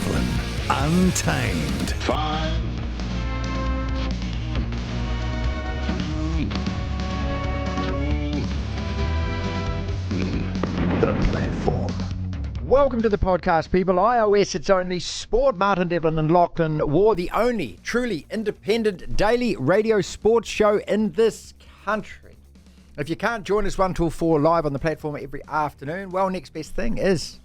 Devlin, Untamed. 5, 4, The platform. Welcome to the podcast, people. iOS, it's only sport. Martin Devlin and Lachlan War, the only truly independent daily radio sports show in this country. If you can't join us 1 till 4 live on the platform every afternoon, well, next best thing is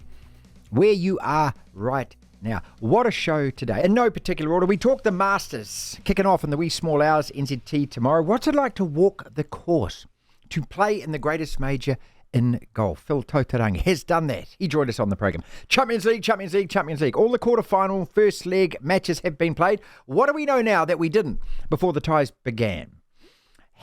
where you are right now. What a show today. In no particular order, we talk the Masters, kicking off in the wee small hours, NZT tomorrow. What's it like to walk the course, to play in the greatest major in golf? Phil Tataurangi has done that. He joined us on the program. Champions League. All the quarterfinal first leg matches have been played. What do we know now that we didn't before the ties began?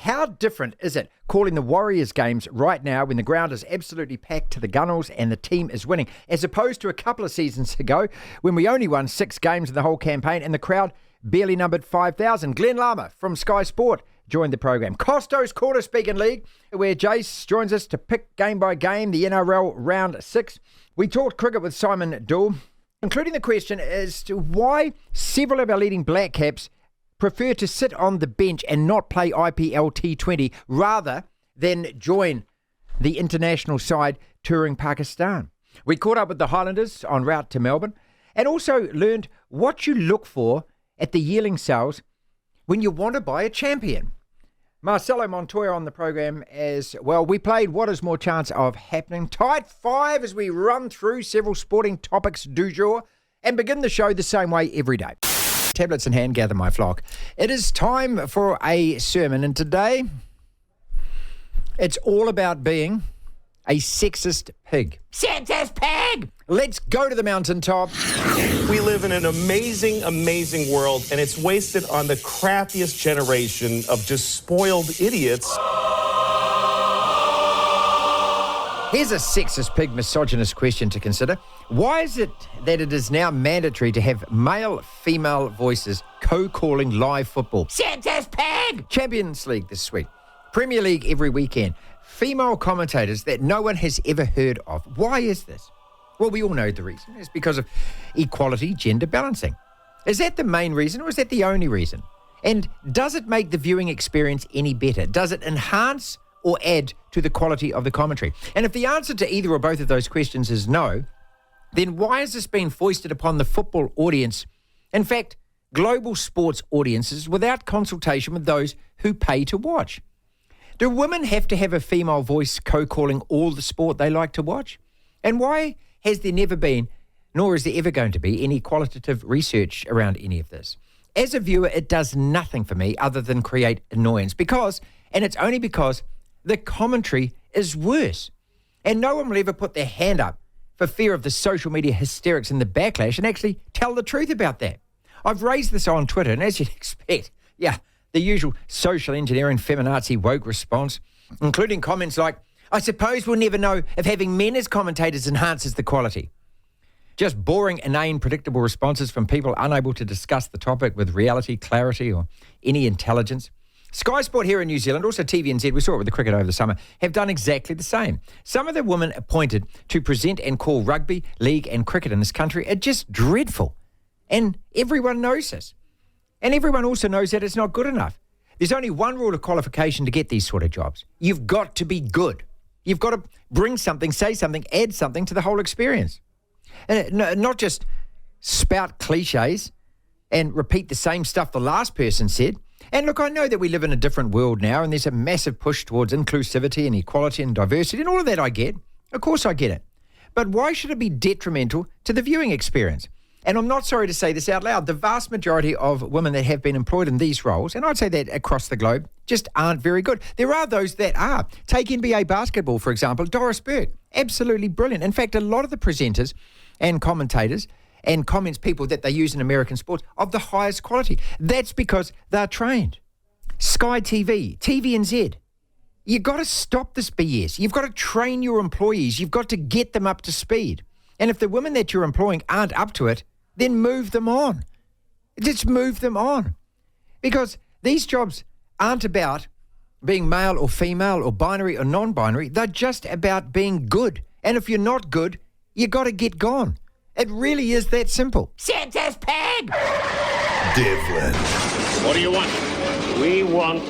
How different is it calling the Warriors games right now when the ground is absolutely packed to the gunnels and the team is winning, as opposed to a couple of seasons ago when we only won 6 games in the whole campaign and the crowd barely numbered 5,000? Glenn Lama from Sky Sport joined the program. Costo's Quarter Speaking League, where Jace joins us to pick game by game the NRL Round 6. We talked cricket with Simon Doull, including the question as to why several of our leading Black Caps prefer to sit on the bench and not play IPL T20 rather than join the international side touring Pakistan. We caught up with the Highlanders en route to Melbourne and also learned what you look for at the yearling sales when you want to buy a champion. Marcelo Montoya on the program as well. We played What Is More Chance of Happening? Tight 5 as we run through several sporting topics du jour and begin the show the same way every day. Tablets in hand, gather my flock. It is time for a sermon, and today it's all about being a sexist pig. Sexist pig! Let's go to the mountaintop. We live in an amazing, amazing world, and it's wasted on the crappiest generation of just spoiled idiots. Here's a sexist pig, misogynist question to consider. Why is it that it is now mandatory to have male-female voices co-calling live football? Sexist pig! Champions League this week. Premier League every weekend. Female commentators that no one has ever heard of. Why is this? Well, we all know the reason. It's because of equality, gender balancing. Is that the main reason or is that the only reason? And does it make the viewing experience any better? Does it enhance or add to the quality of the commentary? And if the answer to either or both of those questions is no, then why has this been foisted upon the football audience? In fact, global sports audiences without consultation with those who pay to watch. Do women have to have a female voice co-calling all the sport they like to watch? And why has there never been, nor is there ever going to be, any qualitative research around any of this? As a viewer, it does nothing for me other than create annoyance because, and it's only because, the commentary is worse. And no one will ever put their hand up for fear of the social media hysterics and the backlash and actually tell the truth about that. I've raised this on Twitter, and as you'd expect, the usual social engineering feminazi woke response, including comments like, I suppose we'll never know if having men as commentators enhances the quality. Just boring, inane, predictable responses from people unable to discuss the topic with reality, clarity, or any intelligence. Sky Sport here in New Zealand, also TVNZ, we saw it with the cricket over the summer, have done exactly the same. Some of the women appointed to present and call rugby, league and cricket in this country are just dreadful. And everyone knows this. And everyone also knows that it's not good enough. There's only one rule of qualification to get these sort of jobs. You've got to be good. You've got to bring something, say something, add something to the whole experience. And not just spout cliches and repeat the same stuff the last person said. And look, I know that we live in a different world now and there's a massive push towards inclusivity and equality and diversity and all of that I get. Of course I get it. But why should it be detrimental to the viewing experience? And I'm not sorry to say this out loud, the vast majority of women that have been employed in these roles, and I'd say that across the globe, just aren't very good. There are those that are. Take NBA basketball, for example. Doris Burke, absolutely brilliant. In fact, a lot of the presenters and commentators and comments people that they use in American sports of the highest quality. That's because they're trained. Sky TV, TVNZ. You've got to stop this BS. You've got to train your employees. You've got to get them up to speed. And if the women that you're employing aren't up to it, then move them on. Just move them on. Because these jobs aren't about being male or female or binary or non-binary. They're just about being good. And if you're not good, you got to get gone. It really is that simple. Santa's pig! Devlin. What do you want? We want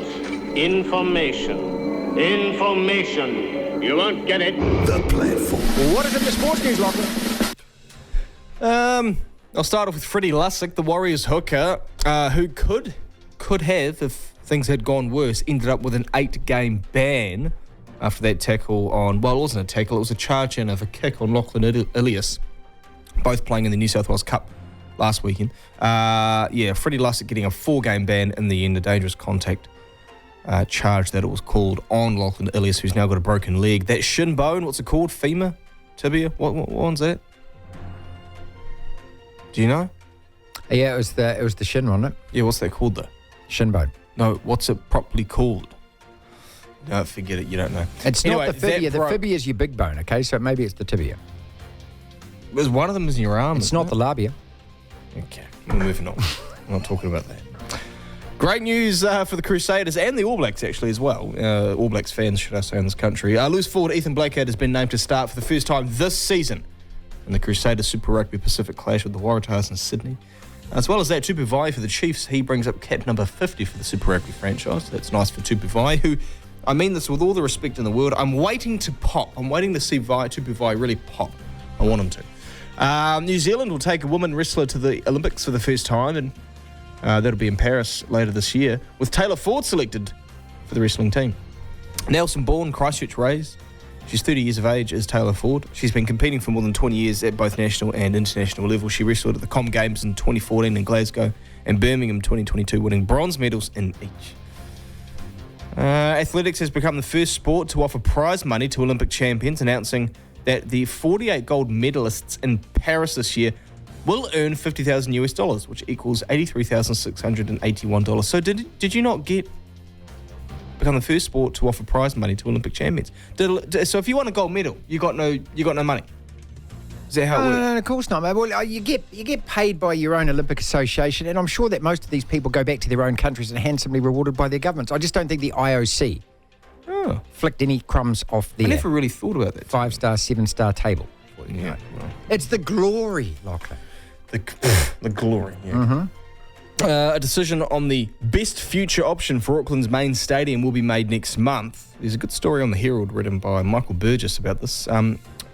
information. Information. You won't get it. The platform. Well, what is in the sports news, Lachlan? I'll start off with Freddie Lussick, the Warriors hooker, who could have, if things had gone worse, ended up with an 8-game ban after that tackle on, well, it wasn't a tackle, it was a charge in of a kick on Lachlan Ilias, both playing in the New South Wales Cup last weekend. Freddie Lussick getting a 4-game ban in the end, a dangerous contact charge that it was called on Lachlan Ilias, who's now got a broken leg. That shin bone, what's it called? Femur? Tibia? What one's that? Do you know? Yeah, it was the shin, wasn't it? Yeah, what's that called though? Shin bone. No, what's it properly called? No, forget it, you don't know. It's Anyway, not the fibia. that The fibia is your big bone, okay? So maybe it's the tibia. There's one of them is in your arm. It's not the labia. Okay, we're moving on. I'm not talking about that. Great news for the Crusaders and the All Blacks, actually, as well. All Blacks fans, should I say, in this country. Loose forward Ethan Blackhead has been named to start for the first time this season in the Crusaders Super Rugby Pacific clash with the Waratahs in Sydney. As well as that, Tupu Vai for the Chiefs, he brings up cap number 50 for the Super Rugby franchise. That's nice for Tupu Vai, who, I mean this with all the respect in the world, I'm waiting to pop. I'm waiting to see Tupu Vai really pop. I want him to. New Zealand will take a woman wrestler to the Olympics for the first time, and that'll be in Paris later this year, with Taylor Ford selected for the wrestling team. Nelson Bourne, Christchurch raised. She's 30 years of age, is Taylor Ford. She's been competing for more than 20 years at both national and international level. She wrestled at the Com Games in 2014 in Glasgow and Birmingham 2022, winning bronze medals in each. Athletics has become the first sport to offer prize money to Olympic champions, announcing that the 48 gold medalists in Paris this year will earn $50,000 US, which equals $83,681. So did you not become the first sport to offer prize money to Olympic champions? So if you won a gold medal, you got no money. Is that how it works? No, of course not, mate. Well, you get paid by your own Olympic association, and I'm sure that most of these people go back to their own countries and handsomely rewarded by their governments. I just don't think the IOC flicked any crumbs off I their never really thought about that. 5-star, 7-star table. Yeah, well, It's the glory, Lachlan. the glory. Yeah. Mm-hmm. A decision on the best future option for Auckland's main stadium will be made next month. There's a good story on the Herald written by Michael Burgess about this.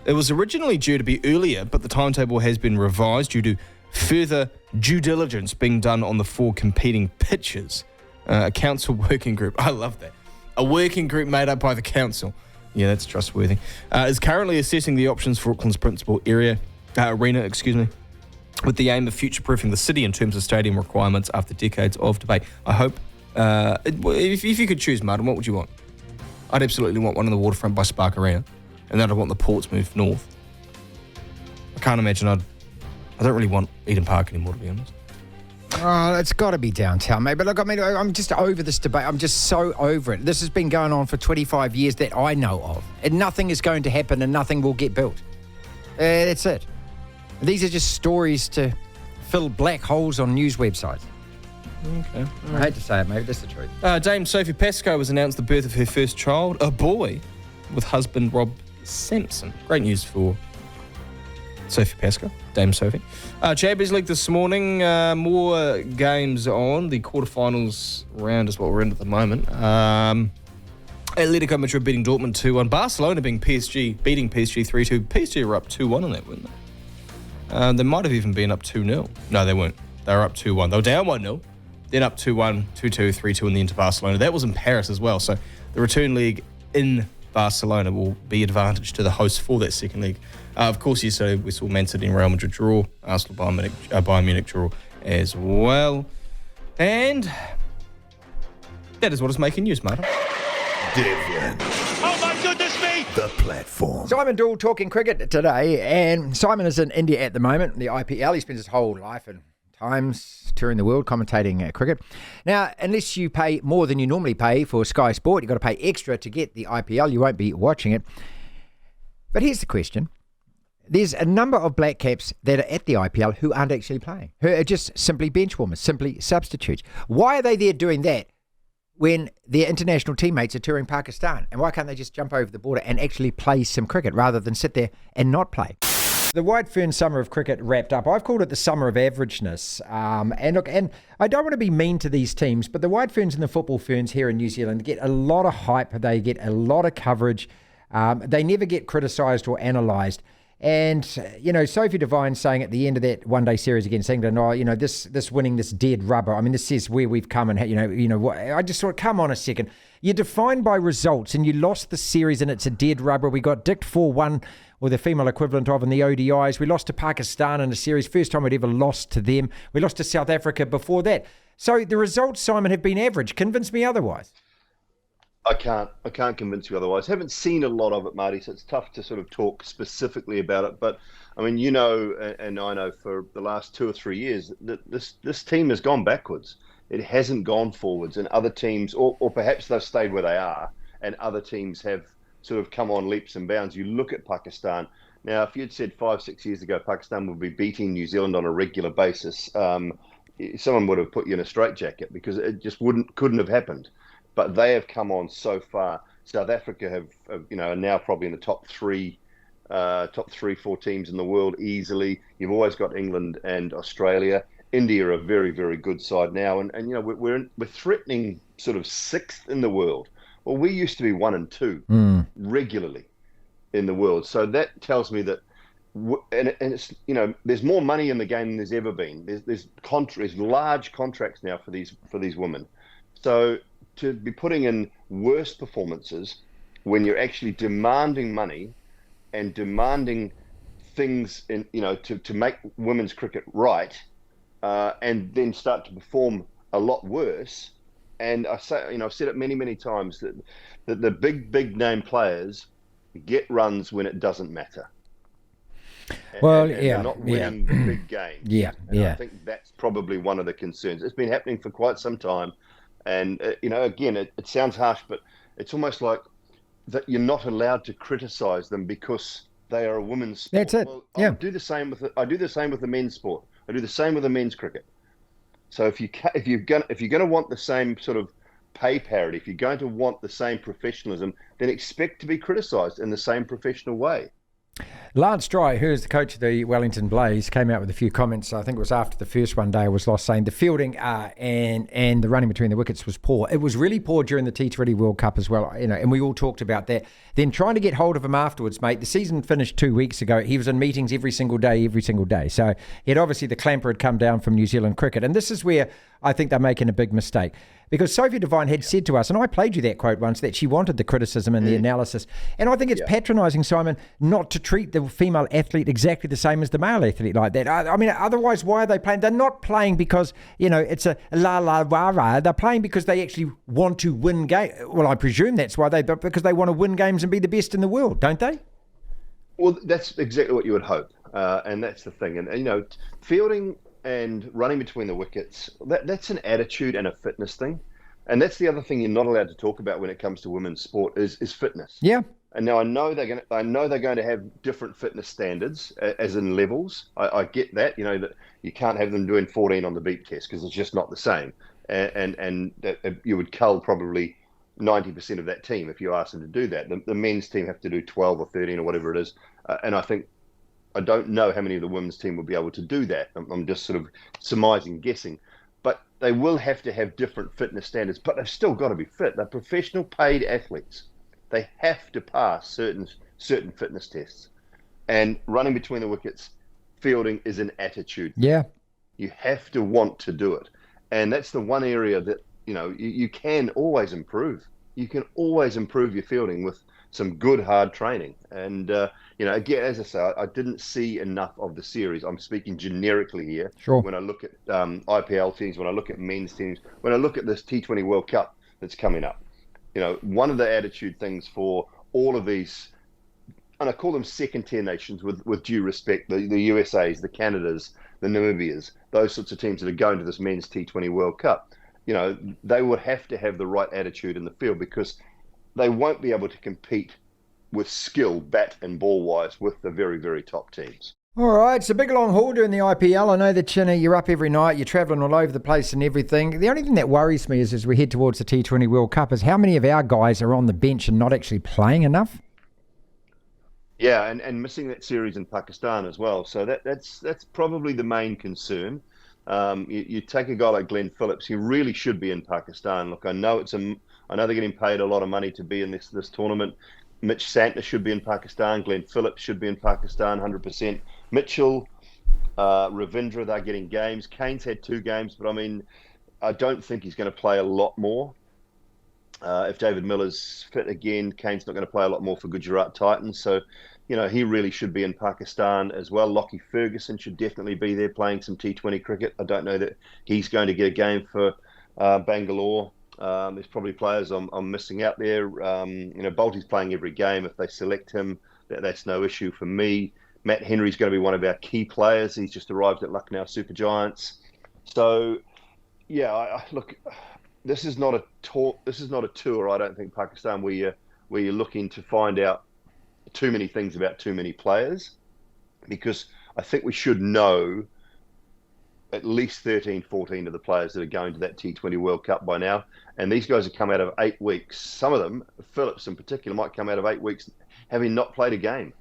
It was originally due to be earlier, but the timetable has been revised due to further due diligence being done on the 4 competing pitches. A council working group, I love that. A working group made up by the council. Yeah, that's trustworthy. Is currently assessing the options for Auckland's principal arena, with the aim of future-proofing the city in terms of stadium requirements after decades of debate. I hope, if you could choose, Martin, what would you want? I'd absolutely want one on the waterfront by Spark Arena, and then I'd want the Portsmouth North. I can't imagine I don't really want Eden Park anymore, to be honest. Oh, it's got to be downtown, mate. But look, I mean, I'm just over this debate. I'm just so over it. This has been going on for 25 years that I know of. And nothing is going to happen and nothing will get built. That's it. These are just stories to fill black holes on news websites. Okay. I hate to say it, mate, but that's the truth. Dame Sophie Pascoe has announced the birth of her first child, a boy, with husband Rob Sampson. Great news for Sophie Pascoe, Dame Sophie. Champions League this morning, more games on. The quarterfinals round is what we're in at the moment. Atletico Madrid beating Dortmund 2-1. Barcelona beating PSG 3-2. PSG were up 2-1 in that, weren't they? They might have even been up 2-0. No, they weren't. They were up 2-1. They were down 1-0. Then up 2-1, 2-2, 3-2 in the end to Barcelona. That was in Paris as well. So the return leg in Barcelona will be advantage to the hosts for that second leg. Of course, yesterday we saw Man City and Real Madrid draw. Arsenal Bayern Munich draw as well. And that is what is making news, Martin. Devlin. Oh my goodness me! The platform. Simon Doull talking cricket today, and Simon is in India at the moment, the IPL. He spends his whole life in times touring the world commentating cricket. Now, unless you pay more than you normally pay for Sky Sport, you've got to pay extra to get the IPL. You won't be watching it. But here's the question. There's a number of black caps that are at the IPL who aren't actually playing, who are just simply bench warmers, simply substitutes. Why are they there doing that when their international teammates are touring Pakistan? And why can't they just jump over the border and actually play some cricket rather than sit there and not play? The White Ferns summer of cricket wrapped up. I've called it the summer of averageness. And look, and I don't want to be mean to these teams, but the White Ferns and the Football Ferns here in New Zealand get a lot of hype. They get a lot of coverage. They never get criticised or analysed. And, Sophie Devine saying at the end of that one-day series against England, this winning this dead rubber. I mean, this is where we've come and, I just thought, come on a second. You're defined by results and you lost the series and it's a dead rubber. We got dicked 4-1 or the female equivalent of in the ODIs. We lost to Pakistan in a series. First time we'd ever lost to them. We lost to South Africa before that. So the results, Simon, have been average. Convince me otherwise. I can't convince you otherwise. Haven't seen a lot of it, Marty, so it's tough to sort of talk specifically about it. But I mean, and I know for the last 2 or 3 years that this team has gone backwards. It hasn't gone forwards, and other teams, or perhaps they've stayed where they are, and other teams have sort of come on leaps and bounds. You look at Pakistan. Now, if you'd said 5-6 years ago Pakistan would be beating New Zealand on a regular basis, someone would have put you in a straitjacket because it just couldn't have happened. But they have come on so far. South Africa are now probably in the top 3-4 teams in the world easily. You've always got England and Australia. India are a very, very good side now, and we're threatening sort of 6th in the world. Well, we used to be 1 and 2 regularly in the world. So that tells me that, and it's there's more money in the game than there's ever been. There's large contracts now for these women. So to be putting in worse performances when you're actually demanding money and demanding things to make women's cricket right, and then start to perform a lot worse. And I say, I've said it many, many times that the big name players get runs when it doesn't matter. And they're not winning the big games. I think that's probably one of the concerns. It's been happening for quite some time. And, again, it sounds harsh, but it's almost like that you're not allowed to criticise them because they are a women's sport. That's it. Well, yeah. I do the same with the men's sport. I do the same with the men's cricket. So if you're going to want the same sort of pay parity, if you're going to want the same professionalism, then expect to be criticised in the same professional way. Lance Dry, who is the coach of the Wellington Blaze, came out with a few comments. I think it was after the first one day was lost, saying the fielding and the running between the wickets was poor. It was really poor during the T20 World Cup as well, and we all talked about that. Then trying to get hold of him afterwards, mate. The season finished 2 weeks ago. He was in meetings every single day. So obviously the clamper had come down from New Zealand cricket, and this is where I think they're making a big mistake. Because Sophie Devine had said to us, and I played you that quote once, that she wanted the criticism and the analysis. And I think it's patronising, Simon, not to treat the female athlete exactly the same as the male athlete like that. I mean, otherwise, why are they playing? They're not playing because, it's a la-la-rah-rah. They're playing because they actually want to win games. Well, I presume that's why because they want to win games and be the best in the world, don't they? Well, that's exactly what you would hope. And that's the thing. And, fielding and running between the wickets, that's an attitude and a fitness thing. And that's the other thing you're not allowed to talk about when it comes to women's sport is fitness. Yeah. And now I know they're going to have different fitness standards, as in levels. I get that, that you can't have them doing 14 on the beep test because it's just not the same. And that you would cull probably 90% of that team if you ask them to do that. The men's team have to do 12 or 13 or whatever it is. And I don't know how many of the women's team will be able to do that. I'm just sort of surmising, guessing. But they will have to have different fitness standards, but they've still got to be fit. They're professional paid athletes. They have to pass certain fitness tests. And running between the wickets, fielding is an attitude. Yeah. You have to want to do it. And that's the one area that, you can always improve. You can always improve your fielding with some good, hard training. And, again, as I say, I didn't see enough of the series. I'm speaking generically here. Sure. When I look at IPL teams, when I look at men's teams, when I look at this T20 World Cup that's coming up, one of the attitude things for all of these, and I call them second-tier nations with due respect, the USAs, the Canadas, the Namibias, those sorts of teams that are going to this men's T20 World Cup, they would have to have the right attitude in the field because they won't be able to compete with skill, bat and ball-wise, with the very, very top teams. All right, it's a big long haul during the IPL. I know that you're up every night, you're travelling all over the place and everything. The only thing that worries me is as we head towards the T20 World Cup is how many of our guys are on the bench and not actually playing enough? Yeah, and missing that series in Pakistan as well. So that's probably the main concern. You take a guy like Glenn Phillips, he really should be in Pakistan. Look, I know they're getting paid a lot of money to be in this tournament. Mitch Santner should be in Pakistan. Glenn Phillips should be in Pakistan, 100%. Mitchell, Ravindra, they're getting games. Kane's had 2 games, but I mean, I don't think he's going to play a lot more. If David Miller's fit again, Kane's not going to play a lot more for Gujarat Titans. So, he really should be in Pakistan as well. Lockie Ferguson should definitely be there playing some T20 cricket. I don't know that he's going to get a game for Bangalore. There's probably players I'm missing out there. Bolty's playing every game. If they select him, that's no issue for me. Matt Henry's going to be one of our key players. He's just arrived at Lucknow Super Giants. So, yeah, look, this is not a tour. This is not a tour. I don't think, Pakistan, where you're looking to find out too many things about too many players, because I think we should know at least 13, 14 of the players that are going to that T20 World Cup by now. And these guys have come out of 8 weeks. Some of them, Phillips in particular, might come out of 8 weeks having not played a game.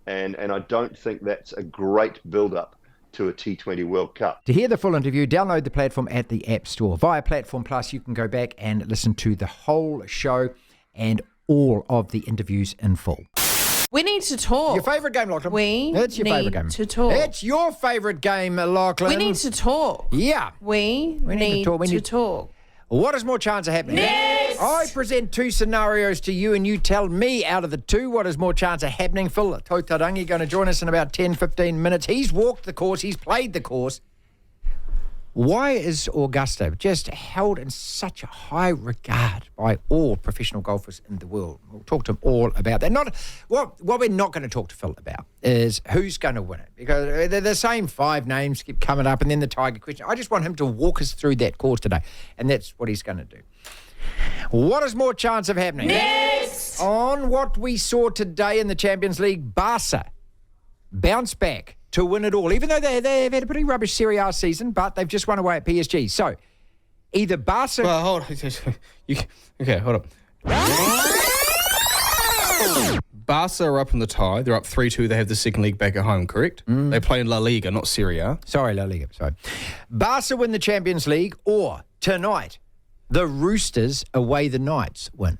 And I don't think that's a great build-up to a T20 World Cup. To hear the full interview, download the platform at the App Store. Via Platform Plus, you can go back and listen to the whole show and all of the interviews in full. We need to talk. Your favourite game, Lachlan? It's your favourite game. to talk. It's your favourite game, Lachlan. We need to talk. Yeah. We need to talk. What is more chance of happening? Next! I present 2 scenarios to you and you tell me out of the 2 what is more chance of happening. Phil Tataurangi going to join us in about 10, 15 minutes. He's walked the course. He's played the course. Why is Augusta just held in such a high regard by all professional golfers in the world? We'll talk to them all about that. What we're not going to talk to Phil about is who's going to win it, because the same 5 names keep coming up, and then the Tiger question. I just want him to walk us through that course today, and that's what he's going to do. What is more chance of happening? Next! On what we saw today in the Champions League, Barca bounce back to win it all, even though they've had a pretty rubbish Serie A season, but they've just won away at PSG. So, either Barca... Well, hold on. Okay, hold on. Barca are up in the tie. They're up 3-2. They have the second leg back at home, correct? They play in La Liga, not Serie A. Sorry, La Liga. Sorry. Barca win the Champions League, or tonight, the Roosters away the Knights win.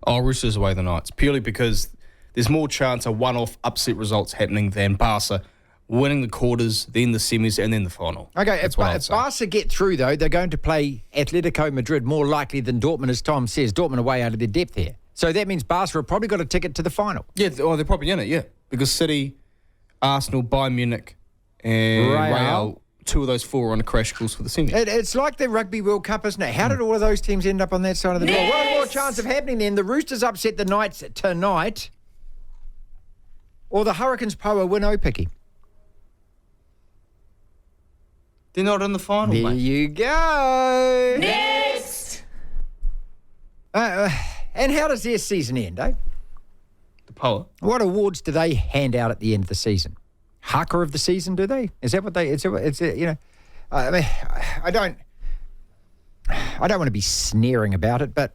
Oh, Roosters away the Knights, purely because there's more chance of one-off upset results happening than Barca winning the quarters, then the semis, and then the final. Okay, That's if Barca get through, though, they're going to play Atletico Madrid more likely than Dortmund, as Tom says. Dortmund are way out of their depth here. So that means Barca have probably got a ticket to the final. Yeah, they're probably in it, yeah. Because City, Arsenal, Bayern Munich, and Real, 2 of those 4 are on a crash course for the semis. It's like the Rugby World Cup, isn't it? How did all of those teams end up on that side of the draw? What is more chance of happening then? The Roosters upset the Knights tonight, or the Hurricanes Poa win Opiki? They're not in the final, There mate. you go. Next! And how does their season end, eh? The Poa. What awards do they hand out at the end of the season? Haka of the season, do they? Is that what they... I mean, I don't want to be sneering about it, but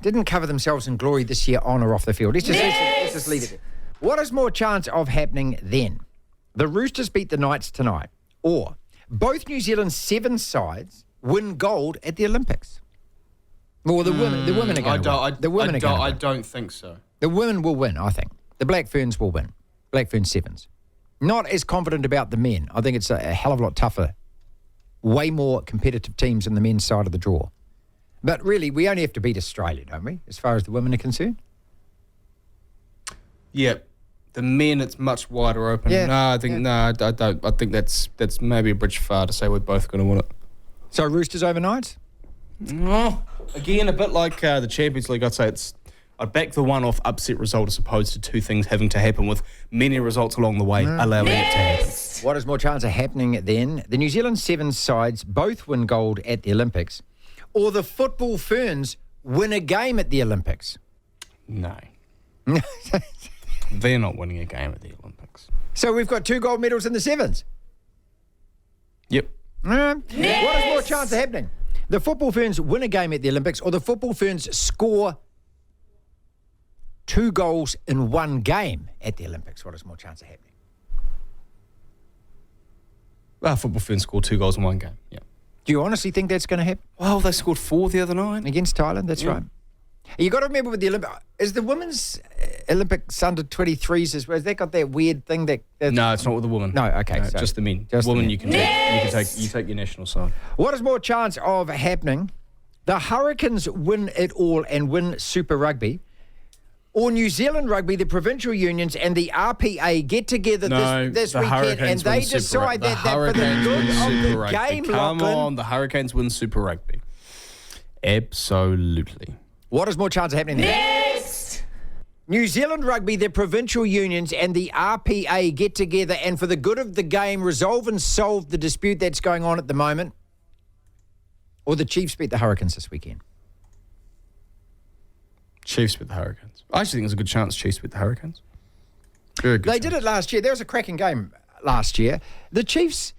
didn't cover themselves in glory this year on or off the field. Let's just leave it there. What is more chance of happening then? The Roosters beat the Knights tonight, or both New Zealand's 7 sides win gold at the Olympics? Well, the women are going to win. I don't think so. The women will win, I think. The Black Ferns will win. Black Ferns 7s. Not as confident about the men. I think it's a hell of a lot tougher. Way more competitive teams in the men's side of the draw. But really, we only have to beat Australia, don't we, as far as the women are concerned? Yeah. The men, it's much wider open. Yeah. I don't. I think that's maybe a bridge far to say we're both going to win it. So Roosters over Knights? Oh, again, a bit like the Champions League, I'd say I'd back the one-off upset result as opposed to 2 things having to happen with many results along the way allowing it to happen. What is more chance of happening then? The New Zealand 7 sides both win gold at the Olympics, or the Football Ferns win a game at the Olympics? No. They're not winning a game at the Olympics. So we've got 2 gold medals in the 7s? Yep. What is more chance of happening? The Football Ferns win a game at the Olympics, or the Football Ferns score 2 goals in one game at the Olympics? What is more chance of happening? Football Ferns scored 2 goals in one game. Yeah. Do you honestly think that's going to happen? Well, they scored 4 the other night. Against Thailand, that's right. You got to remember with the Olympic, is the women's Olympics under 23s as well? Has that got that weird thing that? No, it's not with the women. No, okay, so just the men. just the women, men. you can take your national side. What is more chance of happening? The Hurricanes win it all and win Super Rugby, or New Zealand Rugby, the provincial unions and the RPA get together this the weekend Hurricanes and they win Super decide Rugby. that for the Hurricanes good win of Super the Rugby. game, Come Lachlan. on, the Hurricanes win Super Rugby. Absolutely. What is more chance of happening there? Next. New Zealand Rugby, the provincial unions and the RPA get together and for the good of the game resolve and solve the dispute that's going on at the moment. Or the Chiefs beat the Hurricanes this weekend. Chiefs beat the Hurricanes. I actually think there's a good chance Chiefs beat the Hurricanes. Very good. They did it last year. There was a cracking game last year. The Chiefs,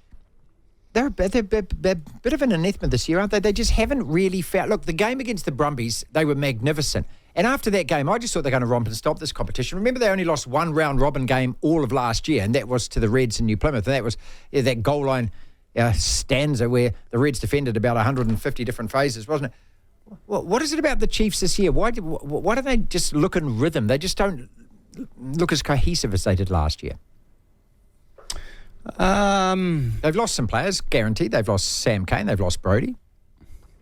they're a bit of an anathema this year, aren't they? They just haven't really found... Look, the game against the Brumbies, they were magnificent. And after that game, I just thought they're going to romp and stop this competition. Remember, they only lost one round-robin game all of last year, and that was to the Reds in New Plymouth. And that was that goal line stanza where the Reds defended about 150 different phases, wasn't it? What is it about the Chiefs this year? Why do they just look in rhythm? They just don't look as cohesive as they did last year. They've lost some players, guaranteed. They've lost Sam Cane. They've lost Brody.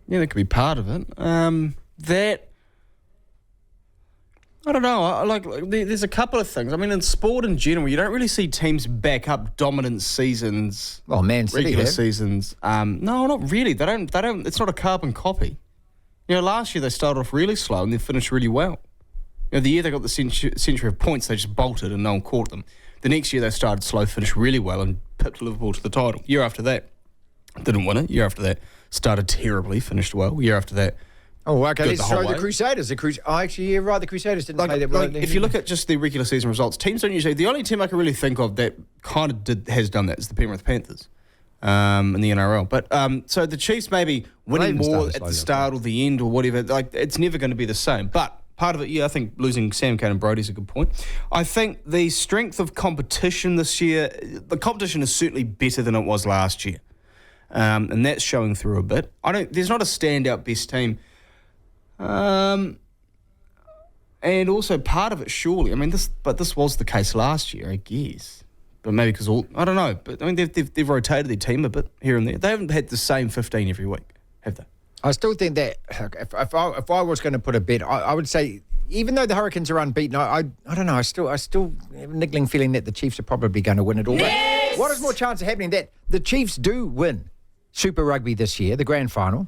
Yeah, that could be part of it. I don't know. There's a couple of things. I mean, in sport in general, you don't really see teams back up dominant seasons. Well, Man City regular have. seasons. No, not really. They don't. It's not a carbon copy. You know, last year they started off really slow and then finished really well. You know, the year they got the century of points, they just bolted and no one caught them. The next year they started slow, finished really well, and pipped Liverpool to the title. Year after that, didn't win it. Year after that, started terribly, finished well. Year after that. Oh, okay. Good Let's the whole throw the way. Crusaders. Actually, you're right. The Crusaders didn't play that well. If you look at just the regular season results, teams don't usually. The only team I can really think of that kind of has done that is the Penrith Panthers in the NRL. But so the Chiefs maybe winning They even more started at the slowly, start or the end or whatever. Like it's never going to be the same. But part of it, yeah, I think losing Sam Cane and Brody is a good point. I think the strength of competition this year, the competition is certainly better than it was last year, and that's showing through a bit. There's not a standout best team. And also part of it, surely. I mean, this was the case last year, I guess. But maybe because I don't know. But I mean, they've rotated their team a bit here and there. They haven't had the same 15 every week, have they? I still think that if I was going to put a bet, I would say even though the Hurricanes are unbeaten, I don't know. I still have a niggling feeling that the Chiefs are probably going to win it all. Yes! But what is more chance of happening that the Chiefs do win Super Rugby this year, the grand final,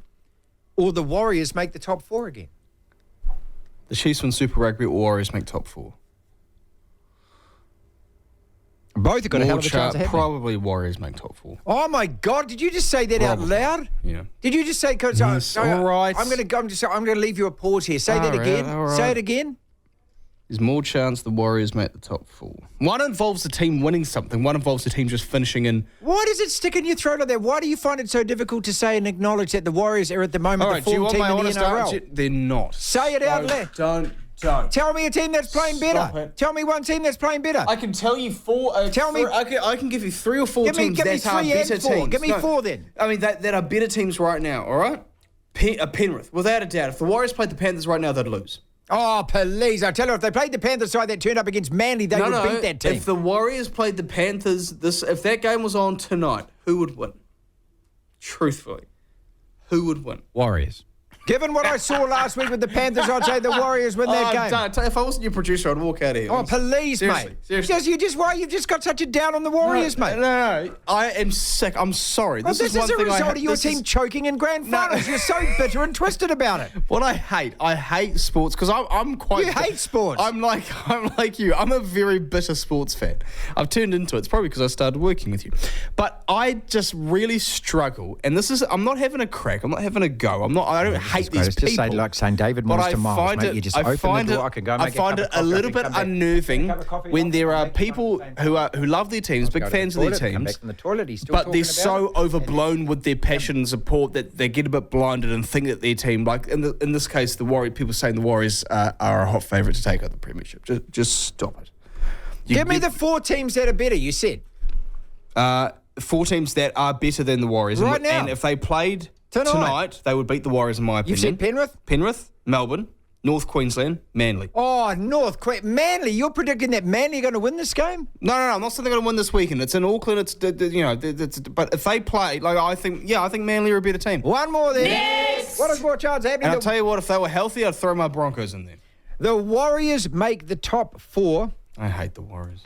or the Warriors make the top 4 again? The Chiefs win Super Rugby or Warriors make top 4. Both have got a hell of a chance of happening. Probably Warriors make top 4. Oh my God! Did you just say that out loud? Yeah. Did you just say? Yes, all right. I'm going to leave you a pause here. Say that All right, again. all right. Say it again. There's more chance the Warriors make the top 4. One involves the team winning something. One involves the team just finishing in. Why does it stick in your throat like that? Why do you find it so difficult to say and acknowledge that the Warriors are at the moment All the right, do you form want team my in the honest NRL? answer? They're not. Say it out loud. Don't. Tell me a team that's playing Stop better. it. Tell me one team that's playing better. I can tell you 4. Tell me- I can give you 3 or 4 Give me teams three that are and better 4. teams. Give me 4 then. I mean, that are better teams right now, all right? Penrith, without a doubt. If the Warriors played the Panthers right now, they'd lose. Oh, please. I tell you, if they played the Panthers side that turned up against Manly, they would beat that team. If the Warriors played the Panthers, if that game was on tonight, who would win? Truthfully, who would win? Warriors. Given what I saw last week with the Panthers, I'd say the Warriors win that game. If I wasn't your producer, I'd walk out of here. Oh, please, Seriously, mate. seriously. Why you've just got such a down on the Warriors, mate. No, I am sick. I'm sorry. Well, this is a result of your team choking in grand finals. You're so bitter and twisted about it. What I hate sports because I'm quite. You hate sports. I'm like you. I'm a very bitter sports fan. I've turned into it. It's probably because I started working with you. But I just really struggle, and I'm not having a crack. I'm not having a go. I don't hate Christ. these Just say people. like St David But Moyes I to Miles, find mate. it, You just I open find the door. it, I can go I make find a it cup of a coffee, little bit come back. unnerving Cup of coffee, when I'll there are make people one at the same time. who love their teams, big Go to fans the of their toilet, come teams, back from the toilet, he's still but they're talking about so it. overblown with their passion and support that they get a bit blinded and think that their team, like in this case, the Warriors, people saying the Warriors are a hot favourite to take out the Premiership. Just stop it. Give me the 4 teams that are better, you said. 4 teams that are better than the Warriors. Right now. And if they played tonight, they would beat the Warriors, in my opinion. You've said Penrith? Penrith, Melbourne, North Queensland, Manly. Oh, Manly. You're predicting that Manly are going to win this game? No, I'm not saying they're going to win this weekend. It's in Auckland. But if they play, I think Manly are a better team. One more then. Yes! What is more chance happening? And I'll tell you what, if they were healthy, I'd throw my Broncos in there. The Warriors make the top 4. I hate the Warriors.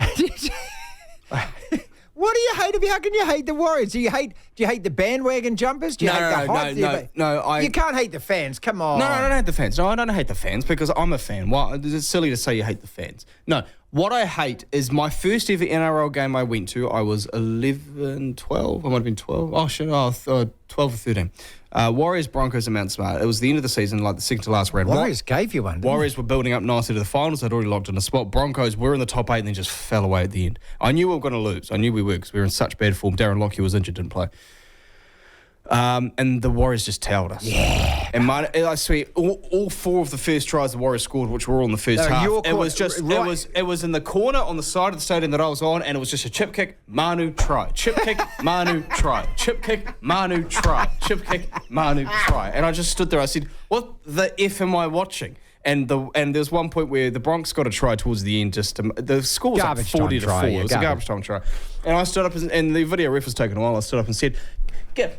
What do you hate? How can you hate the Warriors? Do you hate the bandwagon jumpers? Do you hate the hype? You can't hate the fans. Come on. No, I don't hate the fans. No, I don't hate the fans because I'm a fan. Well, it's silly to say you hate the fans. No, what I hate is my first ever NRL game I went to. I was 11, 12. I might have been 12. Oh, shit. 12 or 13. Warriors, Broncos, and Mount Smart. It was the end of the season, like the second to last round. Warriors gave you one, didn't Warriors were building up nicely to the finals. They'd already locked in a spot. Broncos were in the top 8 and then just fell away at the end. I knew we were going to lose. I knew we were because we were in such bad form. Darren Lockyer was injured, didn't play. And the Warriors just tailed us. Yeah. And I swear, all 4 of the first tries the Warriors scored, which were all in the first half, it was in the corner on the side of the stadium that I was on, and it was just a chip kick, Manu, try. Chip kick, Manu, try. Chip kick, Manu, try. Chip kick, Manu, try. And I just stood there. I said, what the F am I watching? And there's one point where the Bronx got a try towards the end. The score was like 40 to 4. It was a garbage time try. And I stood up, and the video ref was taking a while. I stood up and said,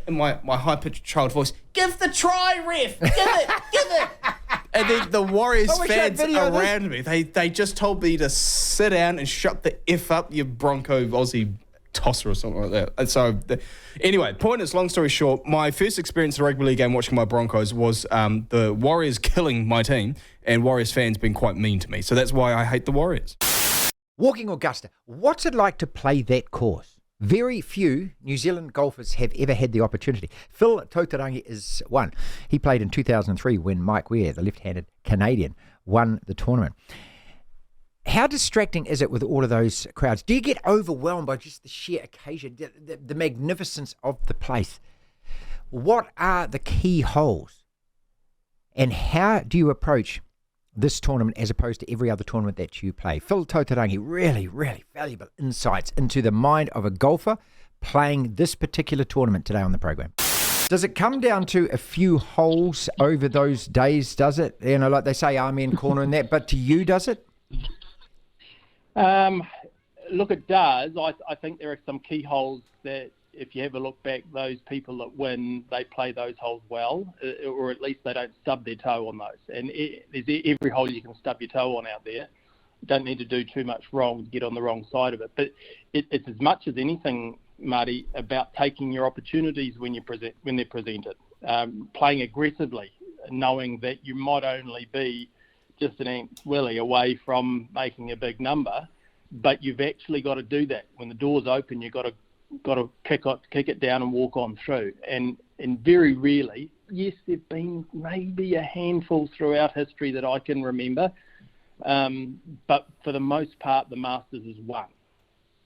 in my high-pitched child voice, give the try, ref! Give it! And then the Warriors fans around me, they just told me to sit down and shut the F up, you Bronco Aussie tosser or something like that. And so, anyway, point is, long story short, my first experience in a rugby league game watching my Broncos was the Warriors killing my team and Warriors fans being quite mean to me. So that's why I hate the Warriors. Walking Augusta. What's it like to play that course? Very few New Zealand golfers have ever had the opportunity. Phil Tataurangi is one. He played in 2003 when Mike Weir, the left-handed Canadian, won the tournament. How distracting is it with all of those crowds? Do you get overwhelmed by just the sheer occasion, the magnificence of the place? What are the key holes? And how do you approach this tournament as opposed to every other tournament that you play? Phil Tataurangi, really, really valuable insights into the mind of a golfer playing this particular tournament today on the program. Does it come down to a few holes over those days, does it? You know, like they say, Amen corner and that, but to you, does it? Look, it does. I think there are some key holes that, if you have a look back, those people that win, they play those holes well, or at least they don't stub their toe on those. And there's every hole you can stub your toe on out there. You don't need to do too much wrong to get on the wrong side of it. But it's as much as anything, Marty, about taking your opportunities when they're presented, playing aggressively, knowing that you might only be just an ant willy away from making a big number, but you've actually got to do that. When the door's open, you've got to kick it down and walk on through. And very rarely, yes, there've been maybe a handful throughout history that I can remember, but for the most part, the Masters is won.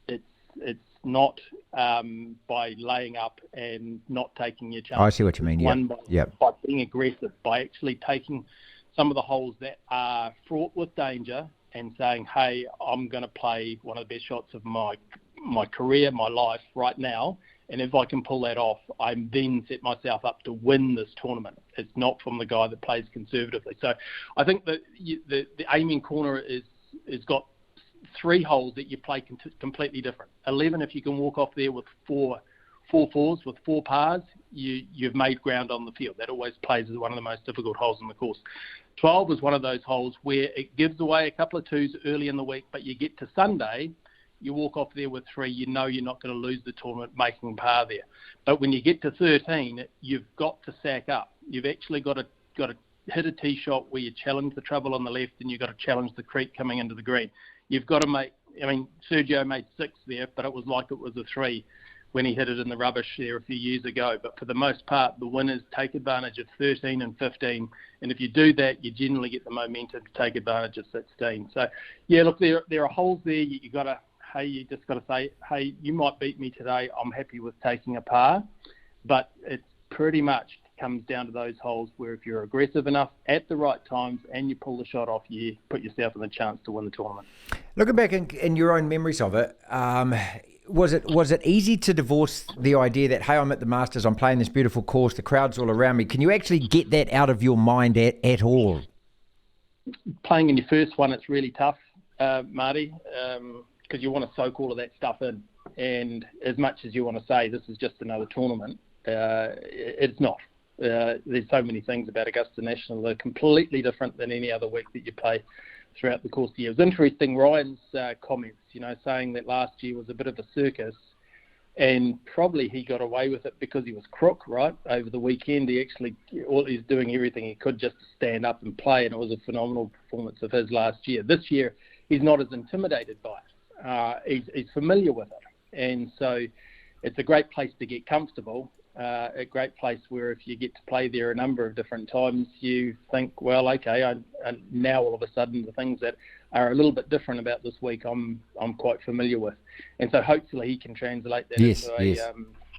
It's not by laying up and not taking your chance. I see what you mean. By being aggressive, by actually taking some of the holes that are fraught with danger and saying, hey, I'm going to play one of the best shots of my career, my life right now, and if I can pull that off, I then set myself up to win this tournament. It's not from the guy that plays conservatively. So I think that the aiming corner is got 3 holes that you play completely different. 11, if you can walk off there with four fours, with 4 pars, you've made ground on the field. That always plays as one of the most difficult holes in the course. 12 is one of those holes where it gives away a couple of 2s early in the week, but you get to Sunday, you walk off there with 3, you know you're not going to lose the tournament making par there. But when you get to 13, you've got to sack up. You've actually got to hit a tee shot where you challenge the trouble on the left and you've got to challenge the creek coming into the green. You've got to make, Sergio made 6 there, but it was like it was a 3. when he hit it in the rubbish there a few years ago. But for the most part, the winners take advantage of 13 and 15. And if you do that, you generally get the momentum to take advantage of 16. So, yeah, look, there are holes there. You just got to say, hey, you might beat me today. I'm happy with taking a par. But it pretty much comes down to those holes where if you're aggressive enough at the right times and you pull the shot off, you put yourself in the chance to win the tournament. Looking back in your own memories of it, was it easy to divorce the idea that, hey, I'm at the Masters, I'm playing this beautiful course, the crowd's all around me? Can you actually get that out of your mind at all? Playing in your first one, it's really tough, Marty, because you want to soak all of that stuff in. And as much as you want to say this is just another tournament, it's not. There's so many things about Augusta National that are completely different than any other week that you play throughout the course of the year. It was interesting, Ryan's comments, saying that last year was a bit of a circus, and probably he got away with it because he was crook, right? Over the he's doing everything he could just to stand up and play, and it was a phenomenal performance of his last year. This year, he's not as intimidated by it. He's familiar with it, and so it's a great place to get comfortable. A great place where if you get to play there a number of different times, you think, well, okay, and now all of a sudden the things that are a little bit different about this week, I'm quite familiar with, and so hopefully he can translate that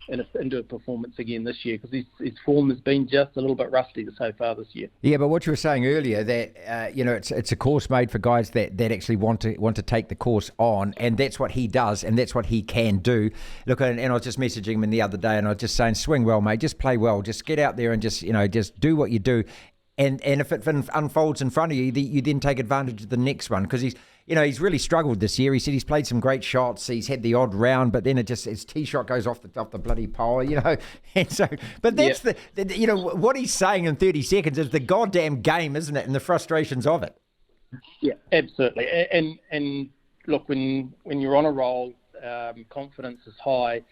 into a performance again this year, because his form has been just a little bit rusty so far this year. Yeah, but what you were saying earlier, that it's a course made for guys that actually want to take the course on, and that's what he does, and that's what he can do. Look, and I was just messaging him the other day, and I was just saying, swing well, mate, just play well, just get out there and just do what you do. And if it unfolds in front of you, you then take advantage of the next one, because he's really struggled this year. He said he's played some great shots. He's had the odd round, but then his tee shot goes off the bloody pole, And so, but that's what he's saying in 30 seconds is the goddamn game, isn't it? And the frustrations of it. Yeah, absolutely. And look, when you're on a roll, confidence is high.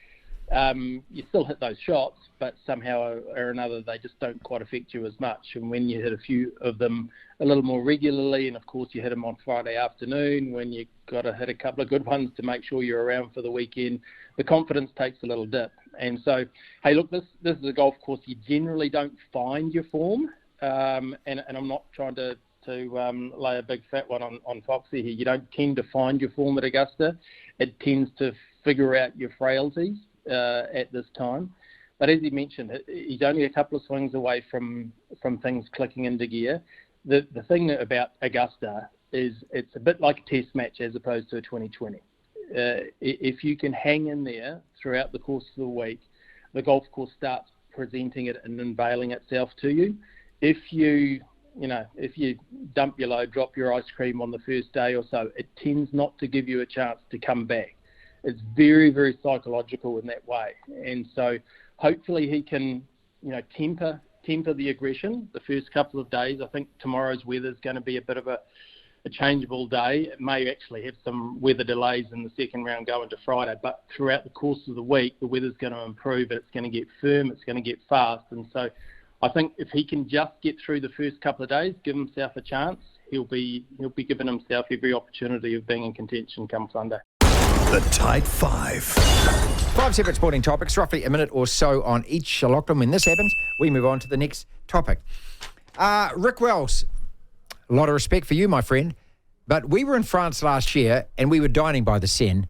You still hit those shots, but somehow or another they just don't quite affect you as much. And when you hit a few of them a little more regularly, and of course you hit them on Friday afternoon when you've got to hit a couple of good ones to make sure you're around for the weekend, the confidence takes a little dip. And so, hey, look, this is a golf course you generally don't find your form, and I'm not trying to lay a big fat one on Foxy here. You don't tend to find your form at Augusta. It tends to figure out your frailties at this time. But as he mentioned, he's only a couple of swings away from things clicking into gear. The thing about Augusta is it's a bit like a test match as opposed to a 2020. If you can hang in there throughout the course of the week, the golf course starts presenting it and unveiling itself to you. If you dump your load, drop your ice cream on the first day or so, it tends not to give you a chance to come back. It's very, very psychological in that way. And so hopefully he can, temper the aggression the first couple of days. I think tomorrow's weather is going to be a bit of a changeable day. It may actually have some weather delays in the second round going to Friday, but throughout the course of the week, the weather's going to improve. It's going to get firm. It's going to get fast. And so I think if he can just get through the first couple of days, give himself a chance, he'll be giving himself every opportunity of being in contention come Sunday. The Tide 5. 5 separate sporting topics, roughly a minute or so on each. Lockdown. When this happens, we move on to the next topic. Rick Wells, a lot of respect for you, my friend, but we were in France last year and we were dining by the Seine,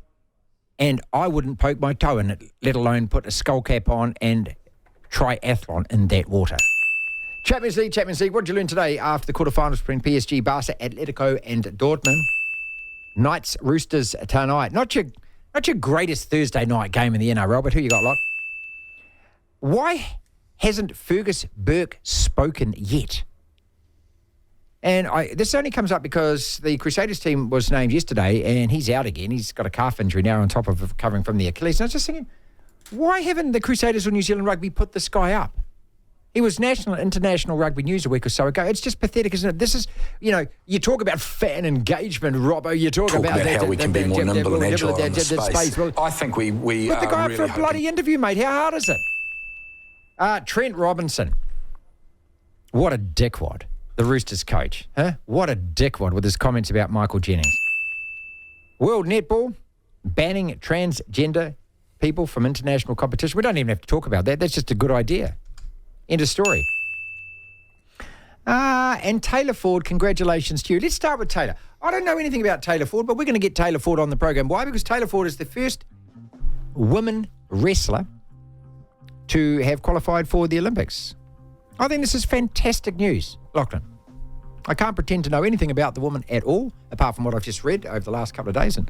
and I wouldn't poke my toe in it, let alone put a skull cap on and triathlon in that water. Champions League. What did you learn today after the quarterfinals between PSG, Barca, Atletico and Dortmund? Knights, Roosters tonight. Not your greatest Thursday night game in the NRL, but who you got, Lock? Why hasn't Fergus Burke spoken yet? And this only comes up because the Crusaders team was named yesterday and he's out again. He's got a calf injury now on top of recovering from the Achilles. And I was just thinking, why haven't the Crusaders or New Zealand Rugby put this guy up? He was national and international rugby news a week or so ago. It's just pathetic, isn't it? This is, you talk about fan engagement, Robbo. You talk about how we can be more nimble and agile in the space. I think we put the guy up for a bloody interview, mate. How hard is it? Trent Robinson. What a dickwad. The Roosters coach. Huh? What a dickwad with his comments about Michael Jennings. World Netball banning transgender people from international competition. We don't even have to talk about that. That's just a good idea. End of story. And Taylor Ford, congratulations to you. Let's start with Taylor. I don't know anything about Taylor Ford, but we're going to get Taylor Ford on the program. Why? Because Taylor Ford is the first woman wrestler to have qualified for the Olympics. I think this is fantastic news, Lachlan. I can't pretend to know anything about the woman at all, apart from what I've just read over the last couple of days in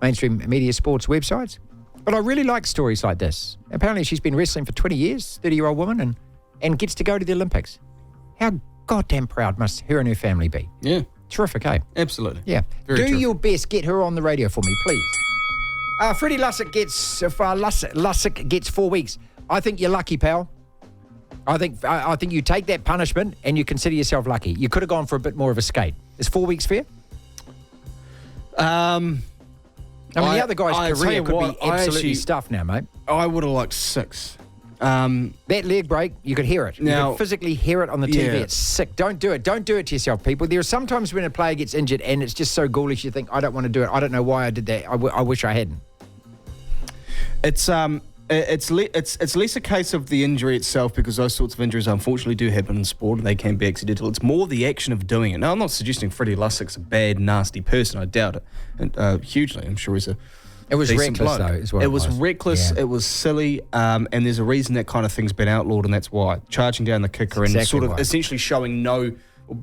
mainstream media sports websites. But I really like stories like this. Apparently she's been wrestling for 20 years, 30-year-old woman, and gets to go to the Olympics. How goddamn proud must her and her family be? Yeah. Terrific, eh? Absolutely. Yeah. Very Do terrific. your best. Get her on the radio for me, please. Freddie Lussick gets 4 weeks. I think you're lucky, pal. I think you take that punishment and you consider yourself lucky. You could have gone for a bit more of a skate. Is 4 weeks fair? I mean, the other guy's career could be absolutely stuffed now, mate. I would have liked 6. That leg break, you could hear it. You Now- could physically hear it on the TV. Yeah. It's sick. Don't do it. Don't do it to yourself, people. There are sometimes when a player gets injured and it's just so ghoulish, you think, I don't want to do it. I don't know why I did that. I wish I hadn't. It's less a case of the injury itself, because those sorts of injuries unfortunately do happen in sport and they can be accidental. It's more the action of doing it. Now, I'm not suggesting Freddie Lussick's a bad, nasty person. I doubt it. And, hugely. I'm sure he's a It was decent reckless, bloke. though, is what it it was was. reckless. Yeah. It was silly. And there's a reason that kind of thing's been outlawed, and that's why. Charging down the kicker and Exactly sort of why. essentially showing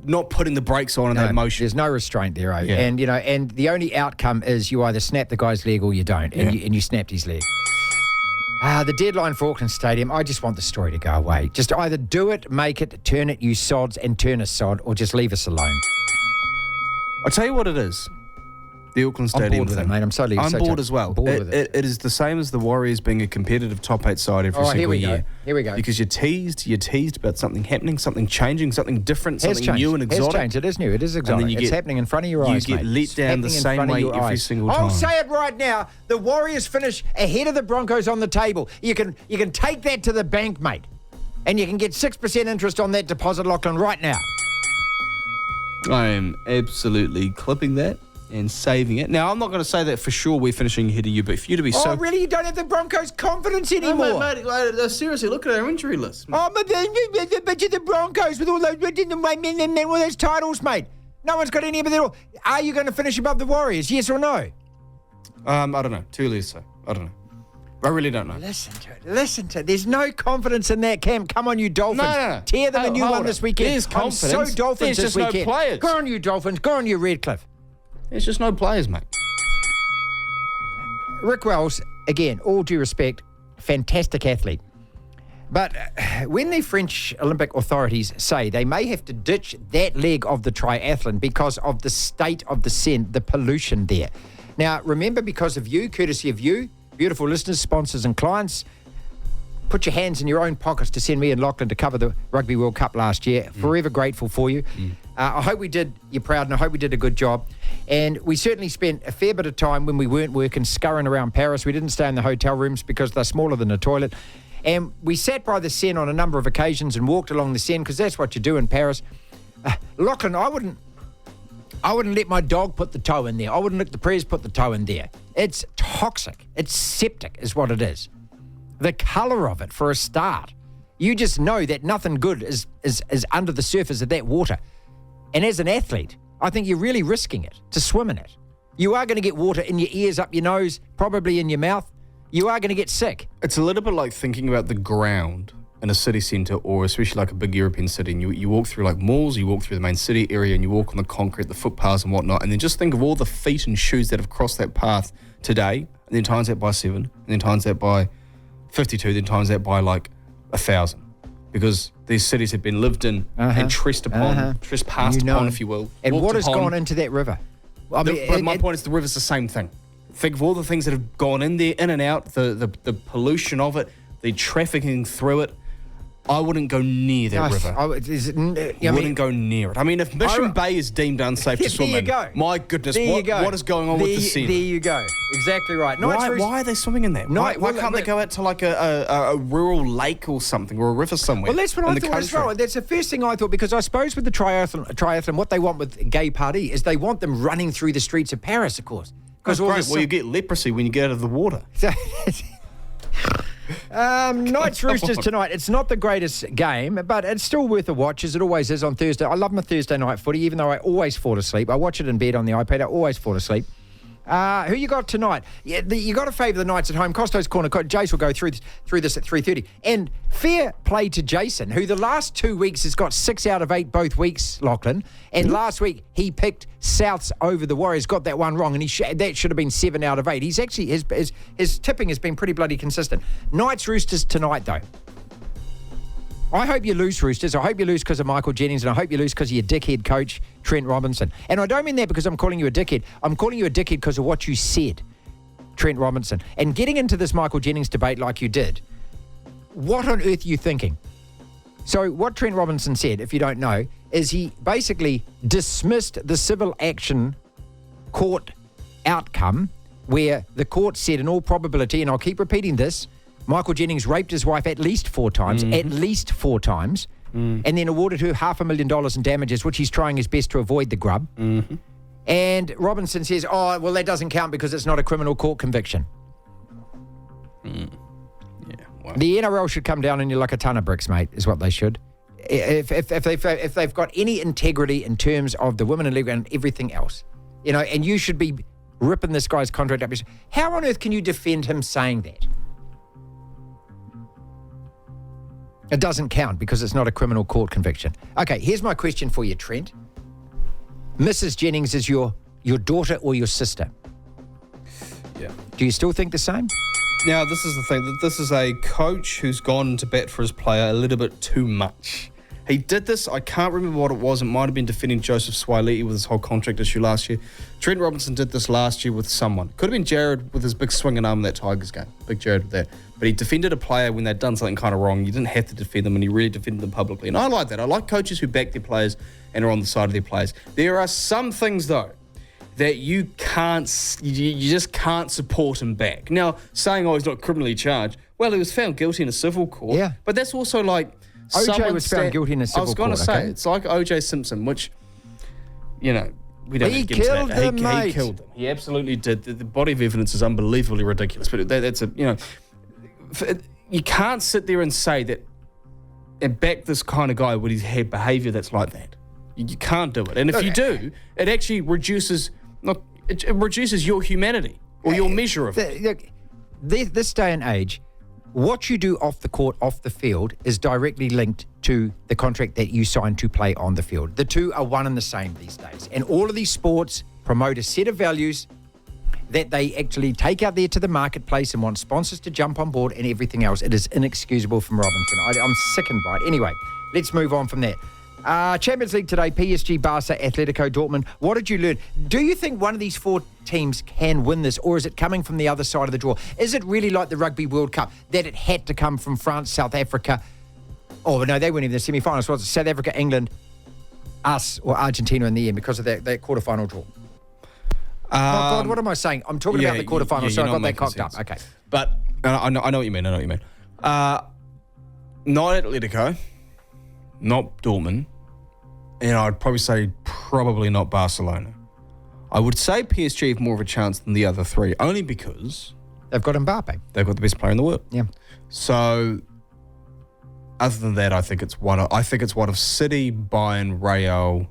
not putting the brakes on in that motion. There's no restraint there, eh? Yeah. And, and the only outcome is you either snap the guy's leg or you don't, and you snapped his leg. The deadline for Auckland Stadium, I just want the story to go away. Just either do it, make it, turn it, you sods, and turn us sod, or just leave us alone. I'll tell you what it is. The Auckland I'm Stadium bored with thing. it, mate. I'm so I'm bored as well. Bored with it. It is the same as the Warriors being a competitive top 8 side every Here single we year. go. Here we go. Because you're teased about something happening, something changing, something different, Has something new and changed. exotic. Has changed. It is new. It is exotic. you It's get- happening in front of your you eyes, get mate. let It's down the happening in same front of way your every eyes. single I'll time. say it right now. The Warriors finish ahead of the Broncos on the table. You can take that to the bank, mate. And you can get 6% interest on that deposit, Lachlan, right now. I am absolutely clipping that and saving it. Now, I'm not going to say that for sure we're finishing ahead of you, but for you to be so... Oh, really? You don't have the Broncos' confidence anymore? Mate, seriously, look at our injury list. Oh, but you're the Broncos with all those titles, mate. No one's got any of it. Are you going to finish above the Warriors? Yes or no? I don't know. Too early to say. I don't know. I really don't know. Listen to it. There's no confidence in that camp. Come on, you Dolphins. No. Tear them a new one this weekend. There's I'm confidence. so Dolphins There's this just no weekend. players. Go on, you Dolphins. Go on, you Redcliffe. There's just no players, mate. Rick Wells, again, all due respect, fantastic athlete. But when the French Olympic authorities say they may have to ditch that leg of the triathlon because of the state of the Seine, the pollution there. Now, remember, because of you, courtesy of you, beautiful listeners, sponsors and clients, put your hands in your own pockets to send me and Lachlan to cover the Rugby World Cup last year. Forever grateful for you. I hope we did you proud, and I hope we did a good job. And we certainly spent a fair bit of time when we weren't working scurrying around Paris. We didn't stay in the hotel rooms because they're smaller than a toilet. And we sat by the Seine on a number of occasions and walked along the Seine because that's what you do in Paris. Lachlan, I wouldn't let my dog put the toe in there. I wouldn't let the Prez put the toe in there. It's toxic. It's septic is what it is. The colour of it, for a start. You just know that nothing good is under the surface of that water. And as an athlete, I think you're really risking it to swim in it. You are going to get water in your ears, up your nose, probably in your mouth. You are going to get sick. It's a little bit like thinking about the ground in a city centre, or especially like a big European city, and you walk through like malls, you walk through the main city area, and you walk on the concrete, the footpaths and whatnot, and then just think of all the feet and shoes that have crossed that path today, and then times that by 7, and then times that by 52, then times that by like 1,000. Because these cities have been lived in and trespassed upon, if you will. And what has upon. gone into that river? I mean, But my point is the river's the same thing. Think of all the things that have gone in there, in and out, the pollution of it, the trafficking through it. I wouldn't go near that river. Wouldn't go near it. I mean, if Mission Bay is deemed unsafe to swim in, my goodness, what is going on with the Seine? There you go. Exactly right. Why are they swimming in that? Why can't they go out to like a rural lake or something, or a river somewhere? Well, that's what I thought as well. That's the first thing I thought, because I suppose with the triathlon, what they want with Gay Party is they want them running through the streets of Paris, of course. That's great. Well, you get leprosy when you get out of the water. Knights Roosters tonight. It's not the greatest game, but it's still worth a watch, as it always is on Thursday. I love my Thursday night footy, even though I always fall asleep. I watch it in bed on the iPad. I always fall asleep. Who you got tonight? Yeah, you got to favour the Knights at home. Costo's Corner. Jace will go through this at 3:30. And fair play to Jason, who the last 2 weeks has got 6 out of 8 both weeks, Lachlan. And last week he picked Souths over the Warriors. Got that one wrong, and that should have been 7 out of 8. He's actually his tipping has been pretty bloody consistent. Knights Roosters tonight though. I hope you lose, Roosters. I hope you lose because of Michael Jennings, and I hope you lose because of your dickhead coach, Trent Robinson. And I don't mean that because I'm calling you a dickhead. I'm calling you a dickhead because of what you said, Trent Robinson. And getting into this Michael Jennings debate like you did, what on earth are you thinking? So what Trent Robinson said, if you don't know, is he basically dismissed the civil action court outcome where the court said in all probability, and I'll keep repeating this, Michael Jennings raped his wife at least 4 times, and then awarded her $500,000 in damages, which he's trying his best to avoid the grub. And Robinson says, oh, well, that doesn't count because it's not a criminal court conviction. Yeah, well. The NRL should come down on you like a ton of bricks, mate, is what they should. If they've got any integrity in terms of the women in league and everything else, and you should be ripping this guy's contract up. How on earth can you defend him saying that? It doesn't count because it's not a criminal court conviction. Okay, here's my question for you, Trent. Mrs. Jennings is your daughter or your sister? Yeah. Do you still think the same? Now, this is the thing. That this is a coach who's gone to bat for his player a little bit too much. He did this, I can't remember what it was. It might have been defending Joseph Swiley with his whole contract issue last year. Trent Robinson did this last year with someone. Could have been Jared with his big swinging arm in that Tigers game. Big Jared with that. But he defended a player when they'd done something kind of wrong. You didn't have to defend them, and he really defended them publicly. And I like that. I like coaches who back their players and are on the side of their players. There are some things, though, that you just can't support him back. Now, saying, he's not criminally charged. Well, he was found guilty in a civil court. Yeah. But that's also like... OJ was found guilty in a civil court. I was going to say, it's like OJ Simpson, which, we don't He killed him, mate. He killed him. He absolutely did. The body of evidence is unbelievably ridiculous. But that's you can't sit there and say that and back this kind of guy with his behaviour that's like that. You can't do it. And if you do, it actually reduces your humanity or your measure of it. This day and age, what you do off the court, off the field, is directly linked to the contract that you signed to play on the field. The two are one and the same these days. And all of these sports promote a set of values that they actually take out there to the marketplace and want sponsors to jump on board and everything else. It is inexcusable from Robinson. I'm sickened by it. Anyway, let's move on from that. Champions League today, PSG, Barca, Atletico, Dortmund. What did you learn? Do you think one of these 4 teams can win this, or is it coming from the other side of the draw? Is it really like the Rugby World Cup, that it had to come from France, South Africa? Oh, no, they weren't even the semi-finals, was it? South Africa, England, us, or Argentina in the end because of that quarterfinal draw. Oh, God, what am I saying? I'm talking about the quarterfinals, so I got that cocked sense. up. Okay. But I know what you mean. Not Atletico, not Dortmund, and I'd probably say probably not Barcelona. I would say PSG have more of a chance than the other 3, only because they've got Mbappe. They've got the best player in the world. Yeah. So, other than that, I think it's one of City, Bayern, Real,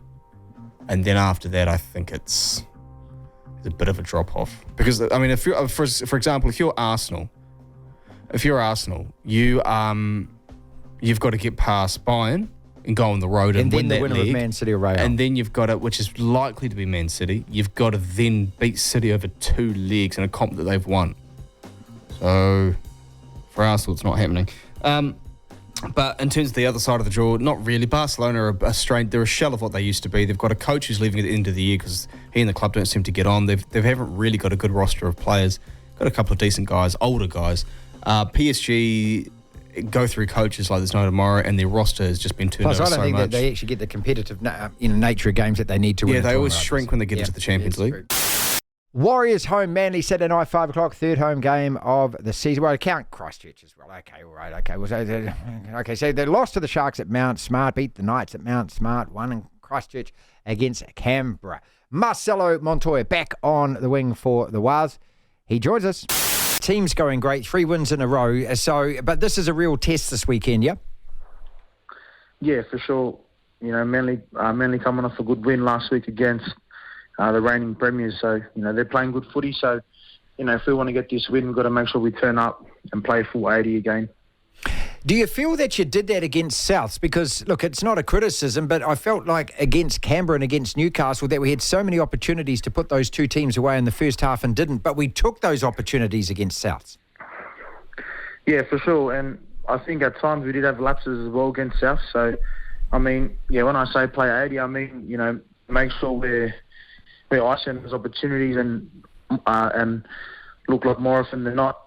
and then after that, I think it's a bit of a drop off. Because I mean, if you're, for example, if you're Arsenal, you've got to get past Bayern and go on the road and win that league. And then the winner of Man City or Real. And then you've got it, which is likely to be Man City. You've got to then beat City over 2 legs in a comp that they've won. So, for Arsenal, it's not happening. But in terms of the other side of the draw, not really. Barcelona are they're a shell of what they used to be. They've got a coach who's leaving at the end of the year because he and the club don't seem to get on. They haven't really got a good roster of players. Got a couple of decent guys, older guys. PSG go through coaches like there's no tomorrow, and their roster has just been turned over so much. I don't think that they actually get the competitive nature of games that they need to win. Yeah, they always shrink when they get into the Champions League. Warriors home, Manly, Saturday night, 5 o'clock, 3rd home game of the season. Well, I count Christchurch as well. Okay, all right, okay. Okay, so they lost to the Sharks at Mount Smart, beat the Knights at Mount Smart, won in Christchurch against Canberra. Marcelo Montoya back on the wing for the Waz. He joins us. Team's going great, 3 wins in a row. But this is a real test this weekend, yeah? Yeah, for sure. You know, Manly coming off a good win last week against the reigning premiers. So, you know, they're playing good footy. So, you know, if we want to get this win, we've got to make sure we turn up and play full 80 again. Do you feel that you did that against Souths? Because, look, it's not a criticism, but I felt like against Canberra and against Newcastle that we had so many opportunities to put those 2 teams away in the first half and didn't, but we took those opportunities against Souths. Yeah, for sure. And I think at times we did have lapses as well against South. So, I mean, yeah, when I say play 80, I mean, you know, make sure we're icing those opportunities and look like more often than not,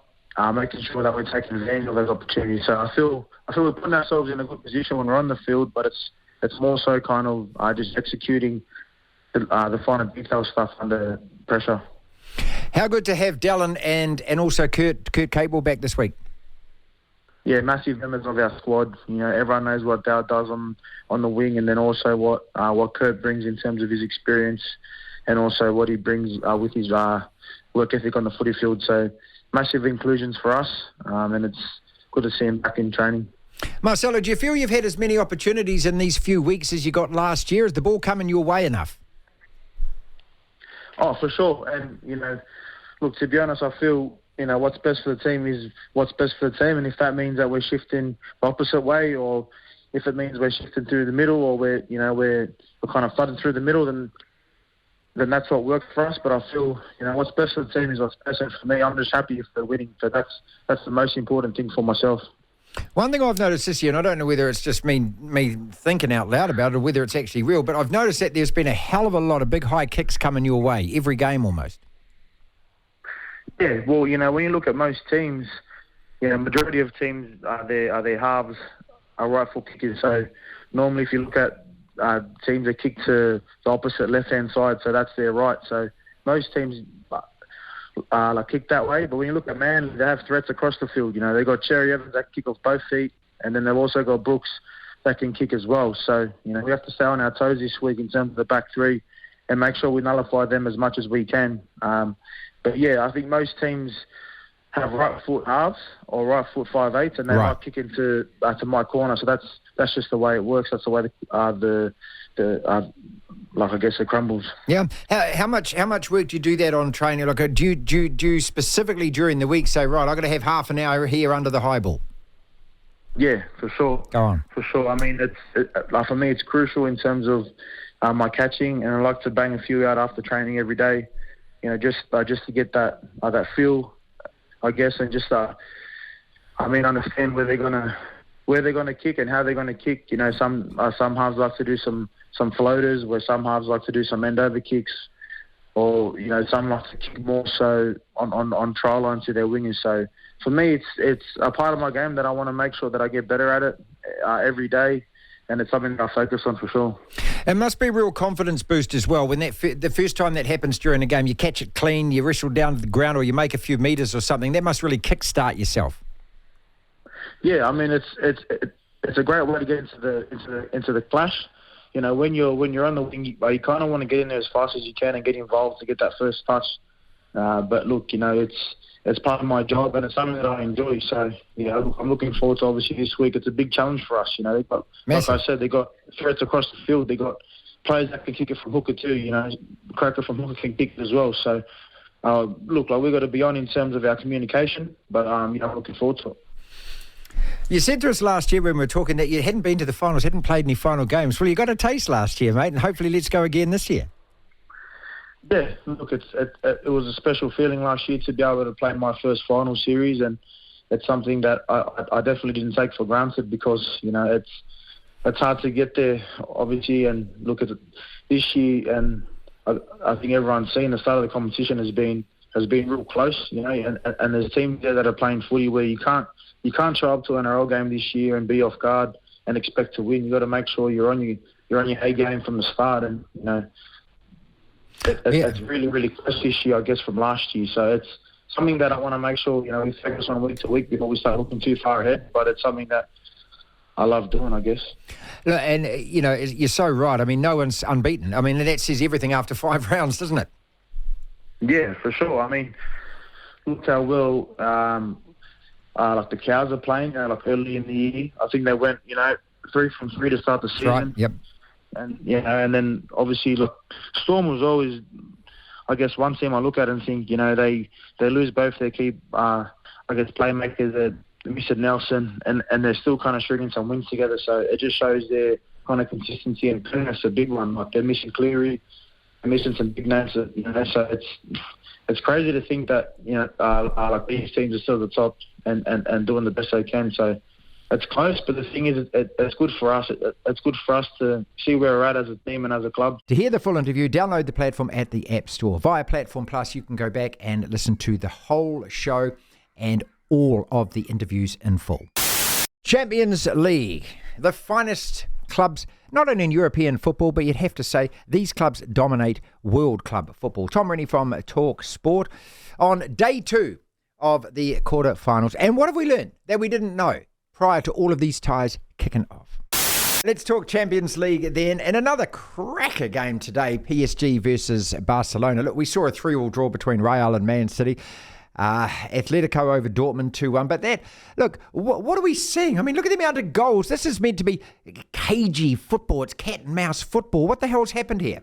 making sure that we're taking advantage of those opportunities. So I feel we're putting ourselves in a good position when we're on the field, but it's more so kind of just executing the finer detail stuff under pressure. How good to have Devlin and also Kurt Cable back this week? Yeah, massive members of our squad. You know, everyone knows what Dale does on the wing, and then also what Kurt brings in terms of his experience, and also what he brings with his work ethic on the footy field. So massive inclusions for us, and it's good to see him back in training. Marcelo, do you feel you've had as many opportunities in these few weeks as you got last year? Is the ball coming your way enough? Oh, for sure. And, you know, look, to be honest, I feel, you know, what's best for the team is what's best for the team. And if that means that we're shifting the opposite way, or if it means we're shifting through the middle, or we're kind of flooding through the middle, then that's what worked for us. But I feel, you know, what's best for the team is what's best for me. I'm just happy if they're winning. So that's the most important thing for myself. One thing I've noticed this year, and I don't know whether it's just me thinking out loud about it or whether it's actually real, but I've noticed that there's been a hell of a lot of big high kicks coming your way, every game almost. Yeah, well, you know, when you look at most teams, you know, majority of teams are their halves are right foot kickers. So normally if you look at teams that kick to the opposite left-hand side, so that's their right. So most teams like kick that way, but when you look at Manly, they have threats across the field. You know, they've got Cherry Evans that can kick off both feet, and then they've also got Brooks that can kick as well. So, you know, we have to stay on our toes this week in terms of the back three and make sure we nullify them as much as we can. But yeah, I think most teams have right foot halves or right foot 5/8, and they might kick into to my corner. So that's just the way it works. That's the way I guess it crumbles. Yeah. How much work do you do that on training? Like, do you specifically during the week say, right, I've got to have half an hour here under the high ball? Yeah, for sure. Go on. For sure. I mean, for me, it's crucial in terms of my catching, and I like to bang a few out after training every day. You know, just to get that feel, I guess, and just understand where they're gonna kick and how they're gonna kick. You know, some halves like to do some floaters, where some halves like to do some end over kicks, or, you know, some like to kick more so on try line to their wingers. So for me, it's a part of my game that I want to make sure that I get better at it every day. And it's something that I focus on for sure. It must be a real confidence boost as well. When the first time that happens during a game, you catch it clean, you wrestle down to the ground, or you make a few metres or something. That must really kickstart yourself. Yeah, I mean, it's a great way to get into the clash. You know, when you're on the wing, you kind of want to get in there as fast as you can and get involved to get that first touch. But look, you know, it's part of my job, and it's something that I enjoy. So, you know, I'm looking forward to, obviously, this week. It's a big challenge for us. You know, they've got, like I said, they've got threats across the field. They've got players that can kick it from hooker too. You know, Croker from hooker can kick it as well. So, look, like, we've got to be on in terms of our communication, but you know, I'm looking forward to it. You said to us last year when we were talking that you hadn't been to the finals, hadn't played any final games. Well, you got a taste last year, mate, and hopefully let's go again this year. Yeah, look, it was a special feeling last year to be able to play my first final series, and it's something that I definitely didn't take for granted, because, you know, it's hard to get there, obviously, and look at it this year, and I think everyone's seen the start of the competition has been real close, you know, and there's teams there that are playing footy where you can't show up to an NRL game this year and be off guard and expect to win. You got to make sure you're on your A game from the start, and, you know, it's really, really close this year, I guess, from last year. So it's something that I want to make sure, you know, we focus on week to week before we start looking too far ahead. But it's something that I love doing, I guess. Look, and, you're so right. I mean, no one's unbeaten. I mean, that says everything after 5 rounds, doesn't it? Yeah, for sure. I mean, look how well like the Cows are playing, like early in the year. I think they went, 3 from 3 to start the season. Right, yep. And, and then obviously, look, Storm was always, I guess, one team I look at and think, they lose both their key, playmakers, Mr. Nelson, and they're still kind of stringing some wins together. So it just shows their kind of consistency, and that's a big one. Like, they're missing Cleary, they're missing some big names, so it's crazy to think that, like these teams are still at the top and doing the best they can. So it's close, but the thing is, it's good for us. It's good for us to see where we're at as a team and as a club. To hear the full interview, download the platform at the App Store. Via Platform Plus, you can go back and listen to the whole show and all of the interviews in full. Champions League, the finest clubs, not only in European football, but you'd have to say these clubs dominate world club football. Tom Rennie from talkSPORT on day 2 of the quarterfinals. And what have we learned that we didn't know prior to all of these ties kicking off? Let's talk Champions League then. And another cracker game today, PSG versus Barcelona. Look, we saw a 3-3 draw between Real and Man City. Atletico over Dortmund 2-1. But what are we seeing? I mean, look at the amount of goals. This is meant to be cagey football. It's cat and mouse football. What the hell's happened here?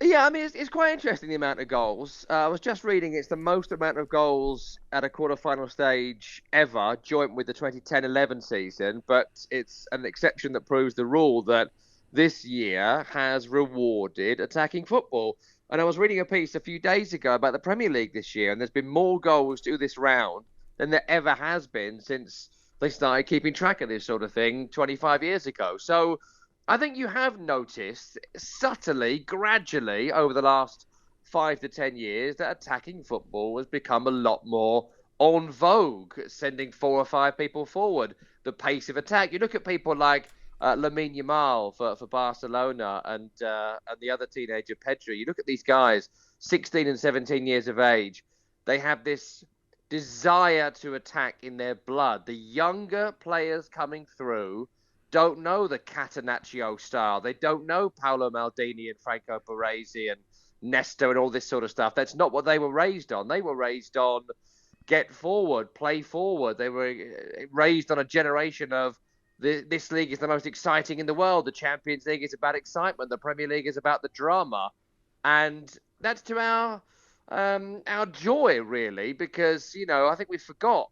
Yeah, I mean, it's quite interesting, the amount of goals. I was just reading it's the most amount of goals at a quarterfinal stage ever, joint with the 2010-11 season, but it's an exception that proves the rule that this year has rewarded attacking football. And I was reading a piece a few days ago about the Premier League this year, and there's been more goals to this round than there ever has been since they started keeping track of this sort of thing 25 years ago. So I think you have noticed subtly, gradually, over the last 5 to 10 years, that attacking football has become a lot more en vogue, sending 4 or 5 people forward. The pace of attack. You look at people like Lamine Yamal for Barcelona and the other teenager, Pedri. You look at these guys, 16 and 17 years of age. They have this desire to attack in their blood. The younger players coming through don't know the Catenaccio style. They don't know Paolo Maldini and Franco Baresi and Nesta and all this sort of stuff. That's not what they were raised on. They were raised on get forward, play forward. They were raised on a generation of this league is the most exciting in the world. The Champions League is about excitement. The Premier League is about the drama. And that's to our joy, really, because, I think we forgot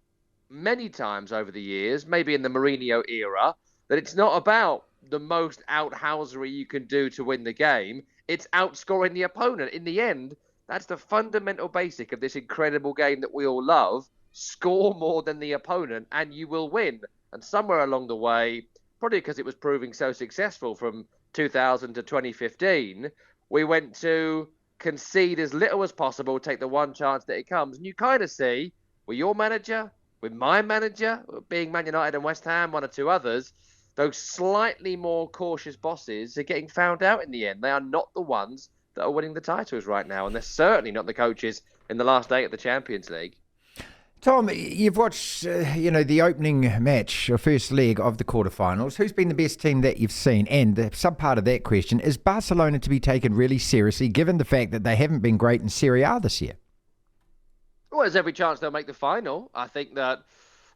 many times over the years, maybe in the Mourinho era, that it's not about the most outhousery you can do to win the game. It's outscoring the opponent. In the end, that's the fundamental basic of this incredible game that we all love. Score more than the opponent and you will win. And somewhere along the way, probably because it was proving so successful from 2000 to 2015, we went to concede as little as possible, take the one chance that it comes. And you kind of see, with your manager, with my manager, being Man United and West Ham, 1 or 2 others, those slightly more cautious bosses are getting found out in the end. They are not the ones that are winning the titles right now. And they're certainly not the coaches in the last 8 of the Champions League. Tom, you've watched, the opening match, or first leg of the quarterfinals. Who's been the best team that you've seen? And the sub-part of that question, is Barcelona to be taken really seriously, given the fact that they haven't been great in Serie A this year? Well, there's every chance they'll make the final. I think that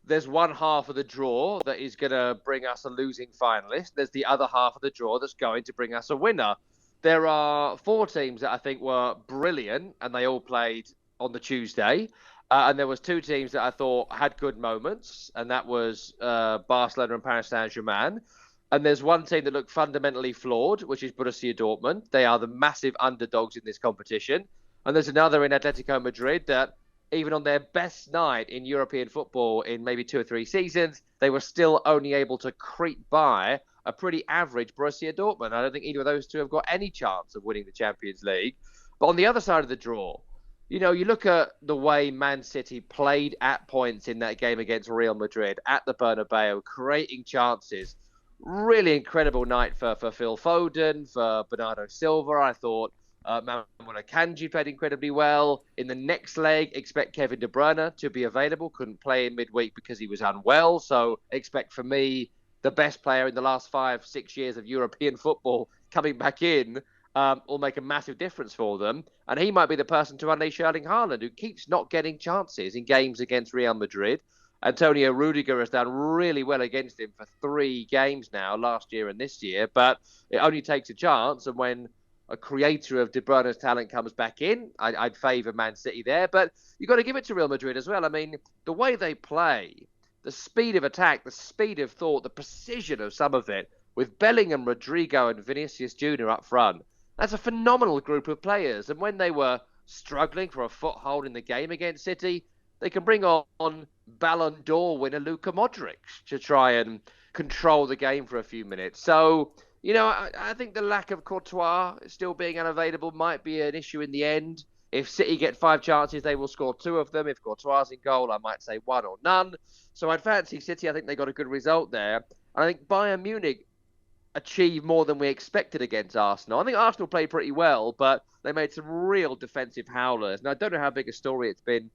there's one half of the draw that is going to bring us a losing finalist. There's the other half of the draw that's going to bring us a winner. There are 4 teams that I think were brilliant, and they all played on the Tuesday. And there was 2 teams that I thought had good moments, and that was Barcelona and Paris Saint-Germain. And there's one team that looked fundamentally flawed, which is Borussia Dortmund. They are the massive underdogs in this competition. And there's another in Atletico Madrid that, even on their best night in European football in maybe 2 or 3 seasons, they were still only able to creep by a pretty average Borussia Dortmund. I don't think either of those 2 have got any chance of winning the Champions League. But on the other side of the draw, you look at the way Man City played at points in that game against Real Madrid at the Bernabeu, creating chances. Really incredible night for Phil Foden, for Bernardo Silva. I thought Manuel Akanji played incredibly well. In the next leg, expect Kevin De Bruyne to be available. Couldn't play in midweek because he was unwell. So expect for me the best player in the last 5-6 years of European football coming back in will make a massive difference for them. And he might be the person to unleash Erling Haaland, who keeps not getting chances in games against Real Madrid. Antonio Rudiger has done really well against him for 3 games now, last year and this year, but it only takes a chance. And when a creator of De Bruyne's talent comes back in, I'd favour Man City there. But you've got to give it to Real Madrid as well. I mean, the way they play, the speed of attack, the speed of thought, the precision of some of it, with Bellingham, Rodrigo and Vinicius Jr. up front, that's a phenomenal group of players. And when they were struggling for a foothold in the game against City, they can bring on Ballon d'Or winner Luka Modric to try and control the game for a few minutes. So, you know, I think the lack of Courtois still being unavailable might be an issue in the end. If City get 5 chances, they will score 2 of them. If Courtois in goal, I might say 1 or none. So I'd fancy City. I think they got a good result there. And I think Bayern Munich achieved more than we expected against Arsenal. I think Arsenal played pretty well, but they made some real defensive howlers. And I don't know how big a story it's been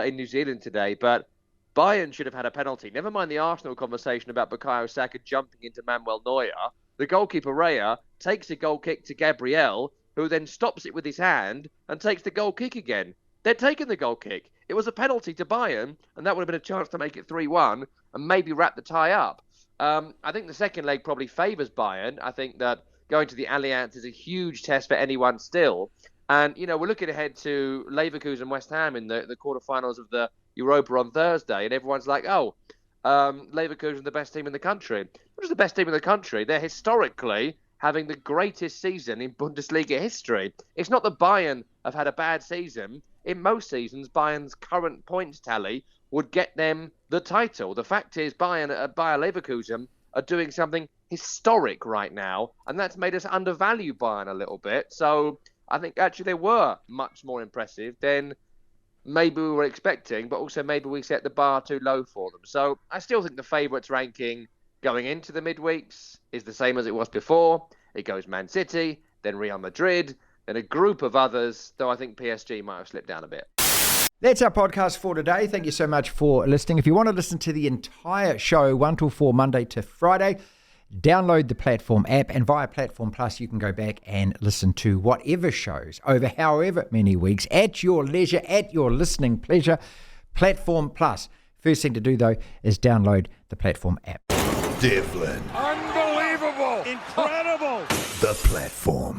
in New Zealand today, but Bayern should have had a penalty. Never mind the Arsenal conversation about Bukayo Saka jumping into Manuel Neuer. The goalkeeper, Raya, takes a goal kick to Gabriel, who then stops it with his hand and takes the goal kick again. They'd taken the goal kick. It was a penalty to Bayern, and that would have been a chance to make it 3-1 and maybe wrap the tie up. I think the second leg probably favours Bayern. I think that going to the Allianz is a huge test for anyone still. And, you know, we're looking ahead to Leverkusen West Ham in the quarterfinals of the Europa on Thursday, and everyone's like, Leverkusen the best team in the country. What is the best team in the country? They're historically having the greatest season in Bundesliga history. It's not that Bayern have had a bad season. In most seasons, Bayern's current points tally would get them the title. The fact is, Bayer Leverkusen are doing something historic right now, and that's made us undervalue Bayern a little bit. So I think actually they were much more impressive than maybe we were expecting, but also maybe we set the bar too low for them. So I still think the favourites ranking going into the midweeks is the same as it was before. It goes Man City, then Real Madrid, then a group of others, though I think PSG might have slipped down a bit. That's our podcast for today. Thank you so much for listening. If you want to listen to the entire show, 1 till 4, Monday to Friday, download the Platform app, and via Platform Plus, you can go back and listen to whatever shows over however many weeks at your leisure, at your listening pleasure. Platform Plus. First thing to do, though, is download the Platform app. Devlin. Unbelievable. Incredible. The Platform.